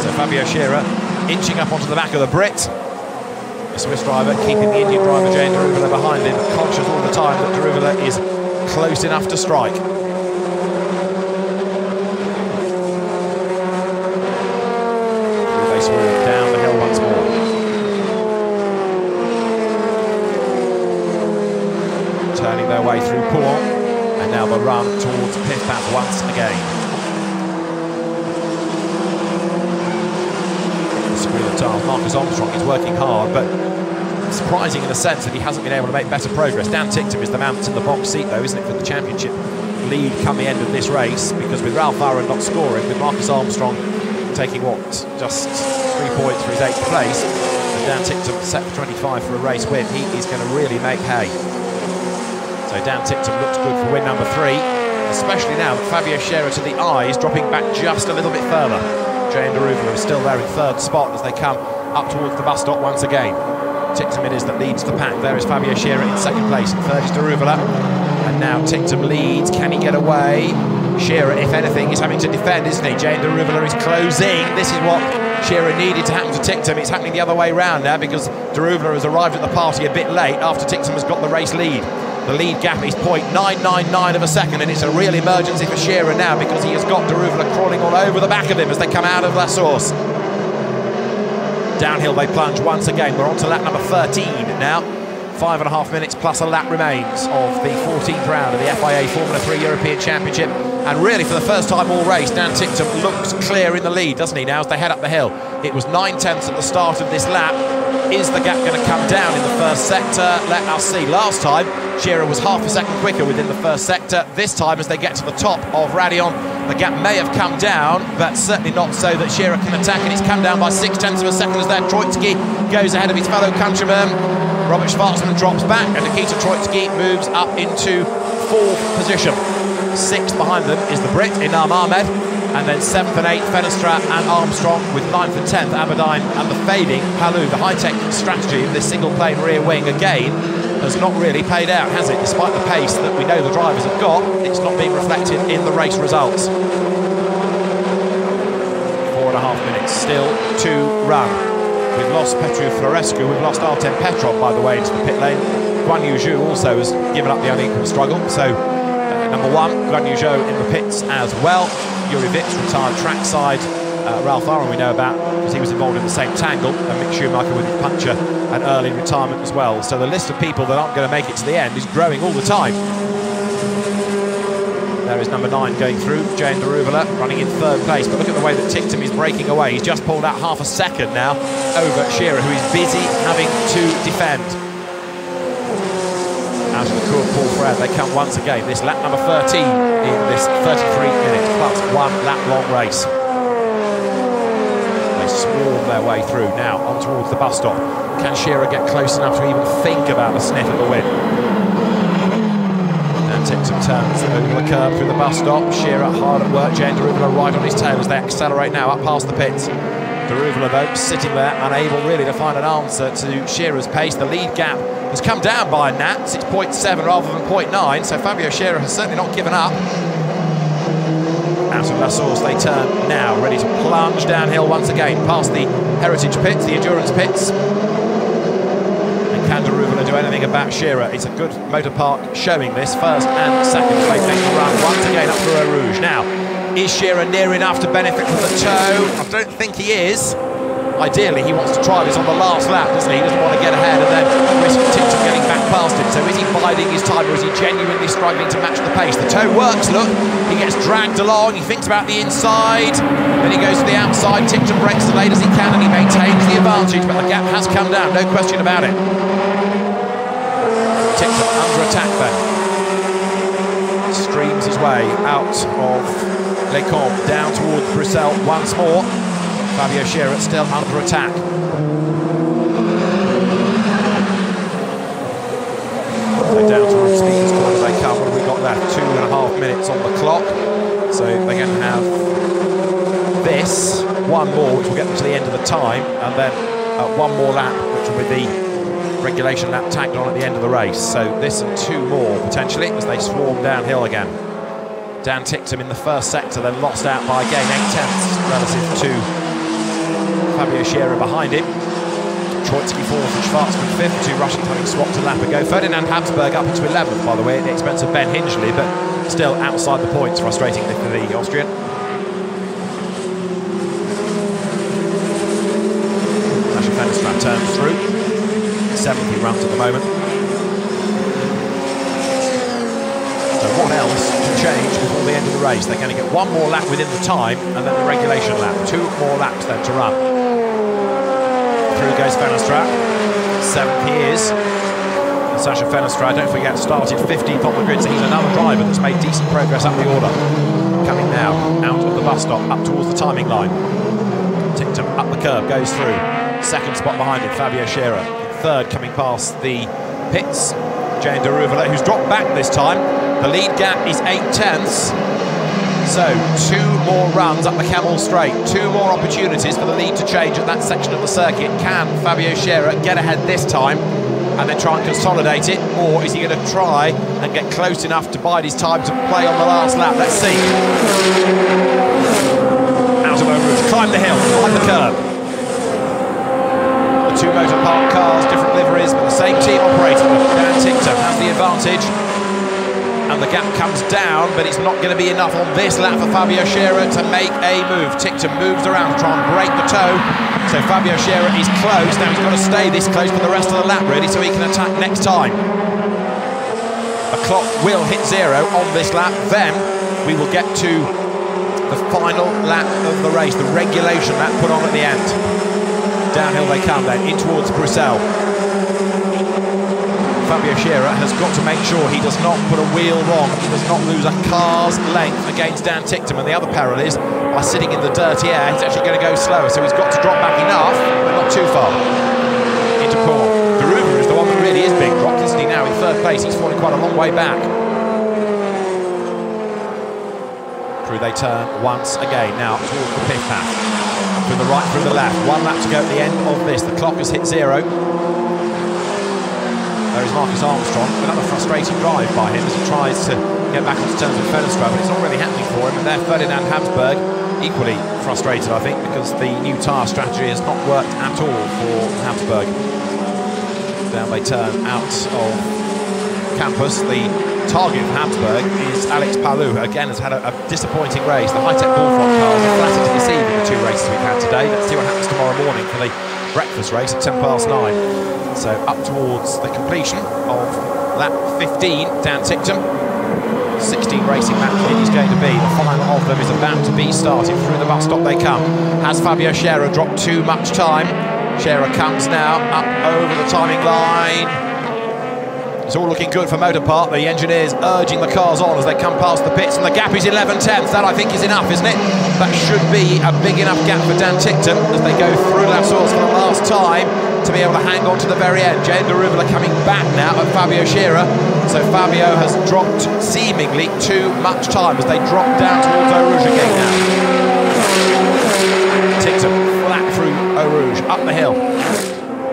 So Fabio Scherer inching up onto the back of the Brit. The Swiss driver keeping the Indian driver Jehan de Ruvela behind him, conscious all the time that de Ruvela is close enough to strike. They swerve down the hill once more. Turning their way through Pouan, and now the run towards Pif-Paf once again. Marcus Armstrong is working hard, but surprising in the sense that he hasn't been able to make better progress. Dan Tictum is the man that's in the box seat, though, isn't it, for the championship lead come the end of this race, because with Ralph Farah not scoring, with Marcus Armstrong taking, what, just 3 points for his 8th place, and Dan Tictum set for 25 for a race win, he is going to really make hay. So Dan Tictum looks good for win number 3, especially now that Fabio Scherer to the eye is dropping back just a little bit further. Jehan de Ruvela is still there in third spot as they come up towards the bus stop once again. Tictum it is that leads the pack. There is Fabio Scherer in second place. Third is Daruvala. And now Tictum leads. Can he get away? Scherer, if anything, is having to defend, isn't he? Jane Daruvala is closing. This is what Scherer needed to happen to Tictum. It's happening the other way round now because Daruvala has arrived at the party a bit late after Tictum has got the race lead. The lead gap is 0.999 of a second, and it's a real emergency for Scherer now because he has got Daruvala crawling all over the back of him as they come out of La Source. Downhill they plunge once again. We're on to lap number 13 now. 5.5 minutes plus a lap remains of the 14th round of the FIA Formula 3 European Championship. And really, for the first time all race, Dan Tictum looks clear in the lead, doesn't he, now, as they head up the hill. It was 9/10 at the start of this lap. Is the gap going to come down in the first sector? Let us see. Last time, Scherer was half a second quicker within the first sector. This time, as they get to the top of Radion, the gap may have come down, but certainly not so that Scherer can attack, and it's come down by 0.6 of a second as there. Troitsky goes ahead of his fellow countryman. Robert Schwarzman drops back, and Nikita Troitsky moves up into 4th position. 6th behind them is the Brit, Inam Ahmed, and then 7th and 8th, Fenestra and Armstrong, with 9th and 10th, Aberdeen, and the fading Palou. The high-tech strategy of this single-plane rear wing, again, has not really paid out, has it? Despite the pace that we know the drivers have got, it's not being reflected in the race results. 4.5 minutes still to run. We've lost Petru Florescu, we've lost Artem Petrov, by the way, into the pit lane. Guan Yu Zhou also has given up the unequal struggle, so number 1, Guan Yu Zhou in the pits as well. Yuri Vitz retired trackside. Ralph Farah we know about because he was involved in the same tangle, and Mick Schumacher with his puncture and early retirement as well. So the list of people that aren't going to make it to the end is growing all the time. There is number 9 going through, Jane Daruvala, running in 3rd place. But look at the way that Tictum is breaking away. He's just pulled out half a second now over Scherer, who is busy having to defend. Out of the Cour Paul Fred, they come once again. This lap number 13 in this 33 minutes plus 1 lap long race. They swarm their way through now on towards the bus stop. Can Scherer get close enough to even think about a sniff at the win? And Tictum turns over the curb through the bus stop. Scherer hard at work. Jane Daruvala right on his tail as they accelerate now up past the pits. Daruvala, though, sitting there, unable really to find an answer to Scherer's pace. The lead gap has come down by a gnat. It's 0.7 rather than 0.9, so Fabio Scherer has certainly not given up. Out of La Source they turn now, ready to plunge downhill once again, past the heritage pits, the endurance pits. And can Daruvala do anything about Scherer? It's a good motor park showing this. First and second place make the run once again up through Eau Rouge. Now, is Scherer near enough to benefit from the toe? I don't think he is. Ideally, he wants to try this on the last lap, doesn't he? He doesn't want to get ahead and then risk Tictum getting back past him. So is he biding his time, or is he genuinely struggling to match the pace? The toe works, look. He gets dragged along. He thinks about the inside. Then he goes to the outside. Tictum brakes as late as he can, and he maintains the advantage. But the gap has come down, no question about it. Tictum under attack then. Streams his way out of Les Combes, down towards Bruxelles once more. Fabio Scherer still under attack. So down towards Speaker's Corner they come. What have we got left? 2.5 minutes on the clock. So they're going to have this, one more, which will get them to the end of the time, and then one more lap, which will be the regulation lap tagged on at the end of the race. So this and 2 more, potentially, as they swarm downhill again. Dan Tictum in the first sector, then lost out by again 8/10 relative to Fabio Scherer behind him. Troitsky 4th and Schwarzman 5th, 2 Russians having swapped a lap ago. Ferdinand Habsburg up into 11th, by the way, at the expense of Ben Hingley, but still outside the points, frustratingly for the Austrian. Sasha Fenestra turns through. 7th he runs at the moment. So what else can change before the end of the race? They're going to get 1 more lap within the time, and then the regulation lap. 2 more laps then to run. Through goes Fenestra. 7th he is. And Sasha Fenestra, don't forget, started 15th on the grid, so he's another driver that's made decent progress up the order. Coming now out of the bus stop, up towards the timing line. Tictum up the curb, goes through. 2nd spot behind him, Fabio Scherer. 3rd coming past the pits, Jane Daruvala, who's dropped back this time. The lead gap is 8/10. So 2 more runs up the Camel Straight, 2 more opportunities for the lead to change at that section of the circuit. Can Fabio Scherer get ahead this time and then try and consolidate it, or is he going to try and get close enough to bide his time to play on the last lap? Let's see. Out of Overage, climb the hill, climb the curb. The 2 motor park cars, different liveries, but the same team operating them. Dan Ticktum has the advantage, and the gap comes down, but it's not going to be enough on this lap for Fabio Scherer to make a move. Ticktum moves around to try and break the toe, so Fabio Scherer is close. Now he's got to stay this close for the rest of the lap, really, so he can attack next time. The clock will hit 0 on this lap, then we will get to the final lap of the race, the regulation lap put on at the end. Downhill they come then, in towards Bruxelles. Fabio Scherer has got to make sure he does not put a wheel wrong, he does not lose a car's length against Dan Ticktum, and the other peril is, by sitting in the dirty air, he's actually going to go slower, so he's got to drop back enough, but not too far. Into Paul. Daruva is the one that really is being dropped, isn't he now, in 3rd place, he's falling quite a long way back. Through they turn once again, now towards the pit path. Through the right, through the left, 1 lap to go at the end of this, the clock has hit 0. There is Marcus Armstrong, another frustrating drive by him as he tries to get back onto terms with Fenestra, but it's not really happening for him. And there, Ferdinand Habsburg, equally frustrated, I think, because the new tyre strategy has not worked at all for Habsburg. Down they turn out of campus. The target of Habsburg is Alex Palou, who again has had a disappointing race. The high-tech bullfrog cars are flattered to deceive in the 2 races we've had today. Let's see what happens tomorrow morning for the breakfast race at 9:10. So up towards the completion of lap 15, Dan Ticktum. 16 racing laps it is going to be. The final of them is about to be started. Through the bus stop they come. Has Fabio Scherer dropped too much time? Scherer comes now up over the timing line. It's all looking good for Motor Park. The engineers urging the cars on as they come past the pits, and the gap is 11 tenths. That, I think, is enough, isn't it? That should be a big enough gap for Dan Ticktum as they go through La Source for the last time to be able to hang on to the very end. Jane Deruvala coming back now at Fabio Scherer. So Fabio has dropped seemingly too much time as they drop down towards Eau Rouge again now. Ticktum flat through Eau Rouge, up the hill.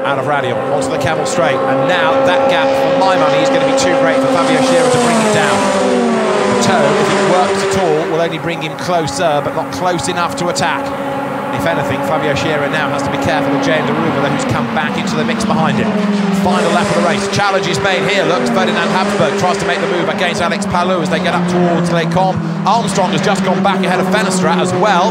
Out of Radion, onto the Camel Straight, and now that gap, for my money, is going to be too great for Fabio Scherer to bring it down. The toe, if it works at all, will only bring him closer, but not close enough to attack. If anything, Fabio Scherer now has to be careful of Jane Deruvala, who's come back into the mix behind him. Final lap of the race, challenge is made here, looks, Ferdinand Habsburg tries to make the move against Alex Palou as they get up towards Les Combes. Armstrong has just gone back ahead of Fenestra as well.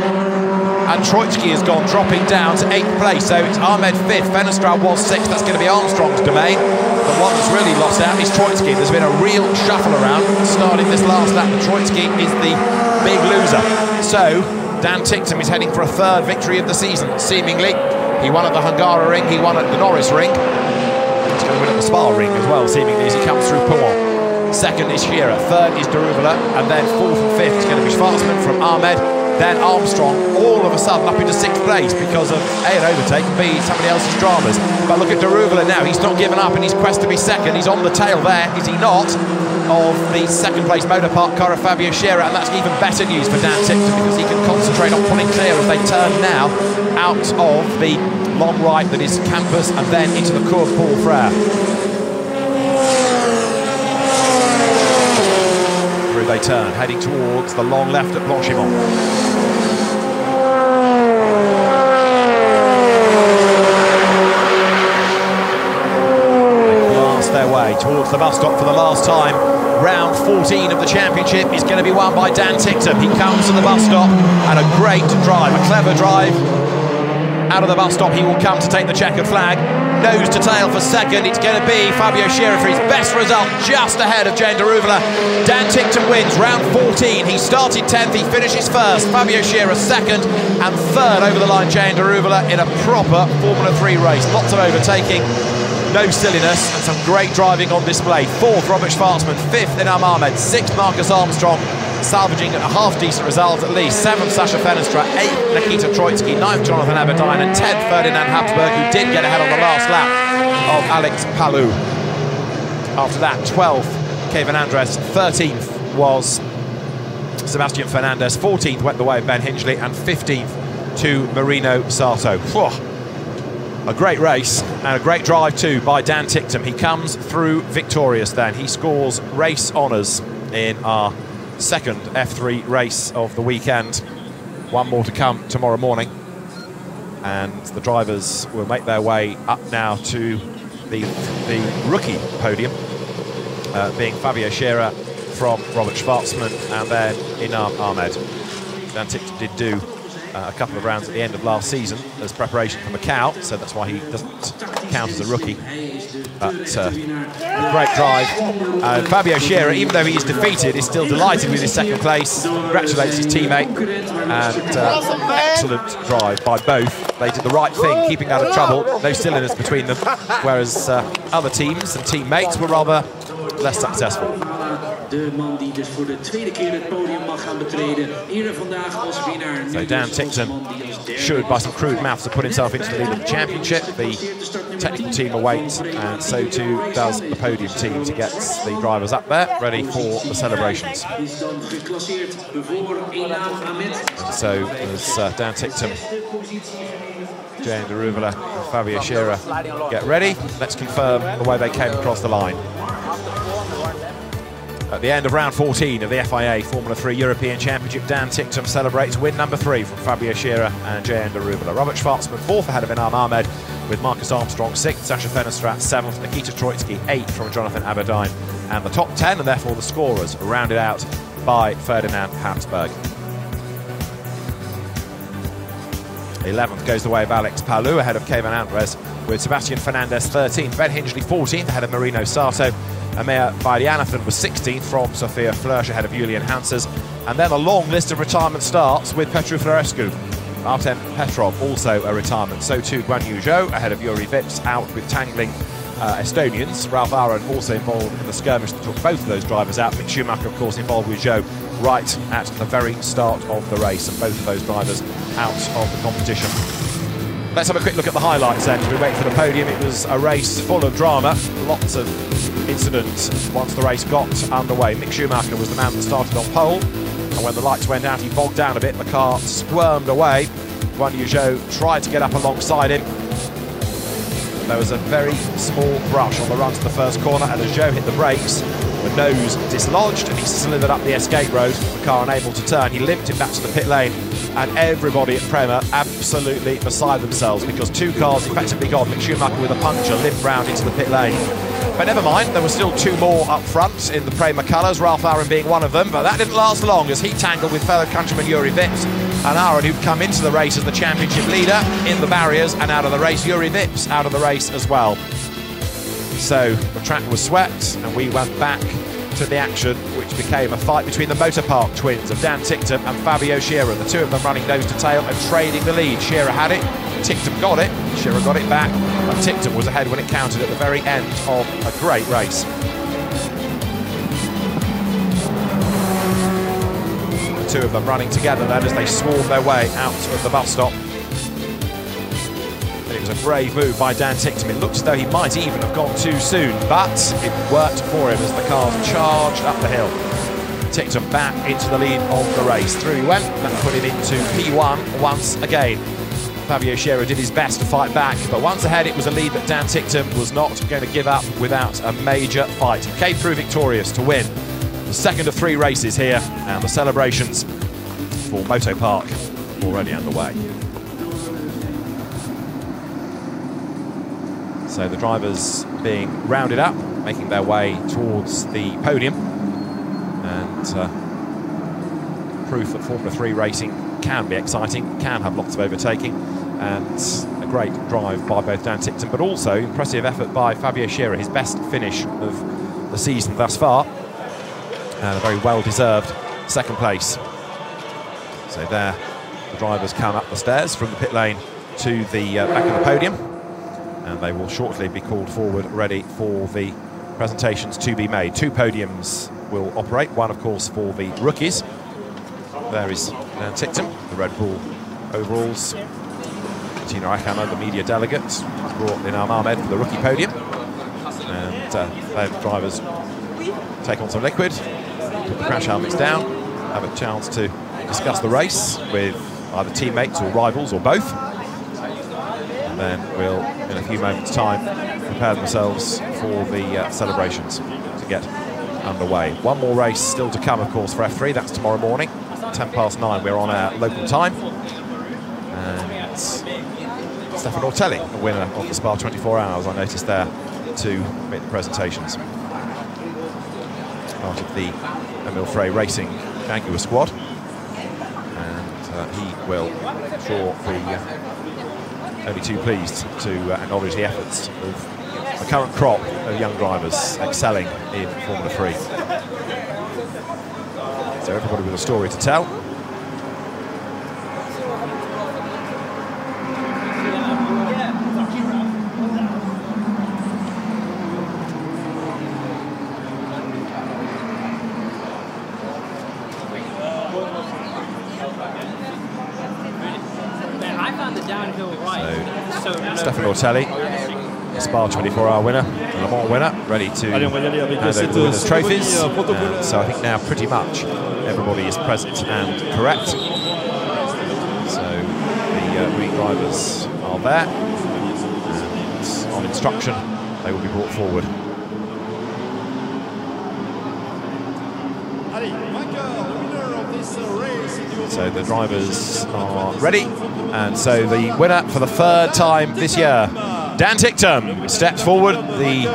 And Troitsky has gone dropping down to 8th place, so it's Ahmed 5th, Fenestra was 6th, that's going to be Armstrong's domain. The one that's really lost out is Troitsky. There's been a real shuffle around starting this last lap, and Troitsky is the big loser. So, Dan Ticktum is heading for a 3rd victory of the season, seemingly. He won at the Hungaroring, he won at the Norris Ring. He's going to win at the Spa Ring as well, seemingly, as he comes through Pouan. 2nd is Scherer, 3rd is Deruvala, and then 4th and 5th is going to be Schwarzman from Ahmed. Then Armstrong, all of a sudden up into 6th place because of A, an overtake, and B, somebody else's dramas. But look at Deruvala now, he's not given up in his quest to be 2nd. He's on the tail there, is he not, of the 2nd place Motor Park car of Fabio Scherer, and that's even better news for Dan Ticktum because he can concentrate on pulling clear as they turn now out of the long right that is campus and then into the Cours Paul Frere. Through they turn, heading towards the long left at Blanchimont. Their way towards the bus stop for the last time. Round 14 of the championship is going to be won by Dan Ticktum. He comes to the bus stop and a great drive, a clever drive. Out of the bus stop he will come to take the checkered flag. Nose to tail for 2nd, it's going to be Fabio Scherer for his best result, just ahead of Jane Deruvala. Dan Ticktum wins round 14. He started 10th, he finishes 1st. Fabio Scherer 2nd and 3rd over the line Jane Deruvala in a proper Formula 3 race. Lots of overtaking. No silliness and some great driving on display. 4th, Robert Schwarzman. 5th, Inam Ahmed. 6th, Marcus Armstrong, salvaging a half-decent result at least. 7th, Sasha Fenestra. 8th, Nikita Troitsky. 9th, Jonathan Aberdeen. And 10th, Ferdinand Habsburg, who did get ahead on the last lap of Alex Palou. After that, 12th, Kevin Andres. 13th was Sebastian Fernandez. 14th went the way of Ben Hingley, and 15th to Marino Sato. A great race and a great drive too by Dan Ticktum. He comes through victorious then. He scores race honours in our second F3 race of the weekend. One more to come tomorrow morning. And the drivers will make their way up now to the rookie podium, being Fabio Scherer from Robert Schwartzman and then Inam Ahmed. Dan Ticktum did do a couple of rounds at the end of last season as preparation for Macau, so that's why he doesn't count as a rookie. But a great drive. Fabio Scherer, even though he is defeated, is still delighted with his second place. Congratulates his teammate. And excellent drive by both. They did the right thing, keeping out of trouble. No silliness between them, whereas other teams and teammates were rather less successful. De man die dus voor de tweede keer het podium mag gaan betreden. Eerder vandaag als winnaar. So Dan Ticktum should, by some crude maths, have put himself into the lead of the championship. The technical team awaits, and so too does the podium team to get the drivers up there, ready for the celebrations. And so as Dan Ticktum, Jehan de Ruvela and Fabio Scherer get ready, let's confirm the way they came across the line. At the end of round 14 of the FIA Formula 3 European Championship, Dan Ticktum celebrates win number 3 from Fabio Scherer and Jehan de Ruvela. Robert Schwartzman 4th ahead of Inam Ahmed, with Marcus Armstrong 6th, Sasha Fenestrat 7th, Nikita Troitsky 8th from Jonathan Aberdeen. And the top 10, and therefore the scorers, are rounded out by Ferdinand Hansberg. 11th goes the way of Alex Palou ahead of Kevin Andres, with Sebastian Fernandez 13th, Ben Hingley 14th ahead of Marino Sato. Amir Vaidyanathan was 16th from Sophia Flörsch ahead of Julian Hansers. And then a long list of retirement starts with Petru Florescu. Artem Petrov also a retirement. So too Guan Yu Zhou ahead of Yuri Vips, out with tangling Estonians. Ralph Aaron also involved in the skirmish that took both of those drivers out. Mick Schumacher, of course, involved with Zhou right at the very start of the race, and both of those drivers out of the competition. Let's have a quick look at the highlights then as we wait for the podium. It was a race full of drama, lots of incidents once the race got underway. Mick Schumacher was the man that started on pole, and when the lights went out he bogged down a bit, the car squirmed away. Guan Yu Zhou tried to get up alongside him. There was a very small brush on the run to the first corner, and as Zhou hit the brakes, the nose dislodged and he slithered up the escape road, the car unable to turn. He limped it back to the pit lane, and everybody at Prema absolutely beside themselves because two cars effectively gone. Mick Schumacher with a puncture limped round into the pit lane. But never mind, there were still two more up front in the Prema colours, Ralph Aaron being one of them, but that didn't last long as he tangled with fellow countryman Yuri Vips, and Aaron, who'd come into the race as the championship leader, in the barriers and out of the race. Yuri Vips out of the race as well. So the track was swept and we went back to the action, which became a fight between the Motor Park twins of Dan Ticktum and Fabio Scherer, the two of them running nose to tail and trading the lead. Scherer had it, Ticktum got it, Scherer got it back, and Ticktum was ahead when it counted at the very end of a great race. The two of them running together then as they swarmed their way out of the bus stop. It was a brave move by Dan Ticktum. It looked as though he might even have gone too soon, but it worked for him as the cars charged up the hill. Ticktum back into the lead of the race. Through he went, that put him into P1 once again. Fabio Scherer did his best to fight back, but once ahead it was a lead that Dan Ticktum was not going to give up without a major fight. He came through victorious to win the second of 3 races here, and the celebrations for Moto Park already underway. So the drivers being rounded up, making their way towards the podium, and proof that Formula 3 racing can be exciting, can have lots of overtaking, and a great drive by both Dan Ticktum, but also impressive effort by Fabio Scherer, his best finish of the season thus far, and a very well-deserved second place. So there, the drivers come up the stairs from the pit lane to the back of the podium, and they will shortly be called forward, ready for the presentations to be made. 2 podiums will operate, one of course for the rookies. There is Dan Ticktum, the Red Bull overalls. Tino Akama, the media delegate, has brought Inam Ahmed for the rookie podium. And the drivers take on some liquid, put the crash helmets down, have a chance to discuss the race with either teammates or rivals or both. And then we'll, in a few moments' time, prepare themselves for the celebrations to get underway. One more race still to come, of course, for F3. That's tomorrow morning, 9:10. We're on our local time. And Stefan Ortelli, the winner of the Spa 24 Hours, I noticed there, to make the presentations. Part of the Emil Frey Racing Jaguar squad. And he will, I'm sure, be only too pleased to acknowledge the efforts of the current crop of young drivers excelling in Formula 3. So everybody with a story to tell. Stefan Ortelli, Spa 24-hour winner, Le Mans winner, ready to hand over the winners' trophies. So I think now pretty much everybody is present and correct. So the green drivers are there, and on instruction they will be brought forward. So the drivers are ready, and so the winner for the third time this year, Dan Ticktum, steps forward, the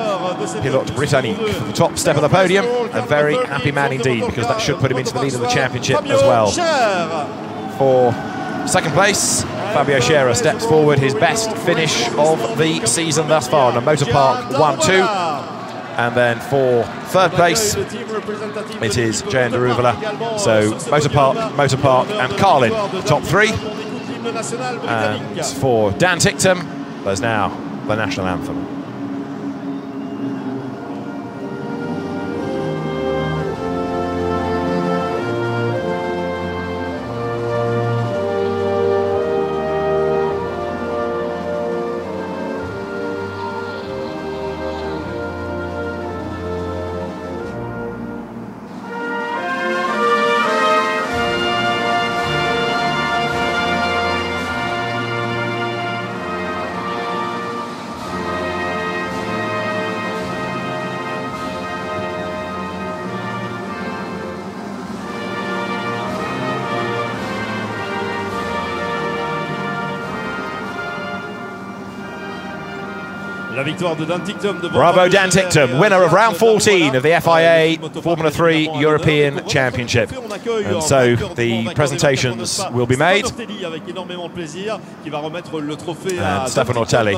Pilote Britannique, for the top step of the podium. A very happy man indeed, because that should put him into the lead of the championship as well. For second place, Fabio Scherer steps forward, his best finish of the season thus far in a Motor Park 1-2. And then for third place, it is Jehan Daruvala. So Motor Park and Carlin, the top three. And for Dan Ticktum, there's now the national anthem. Bravo Dan Ticktum, winner of round 14 of the FIA Formula 3 European Championship. And so the presentations will be made. And Stefan Ortelli,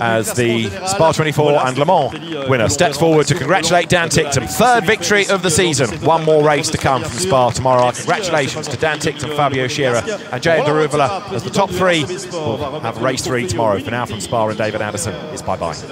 as the Spa 24 and Le Mans winner, steps forward to congratulate Dan Ticktum. Third victory of the season. One more race to come from Spa tomorrow. Congratulations to Dan Ticktum, Fabio Scherer and Jehan Daruvala as the top three. We'll have race 3 tomorrow. For now, from Spa and David Anderson, it's bye-bye.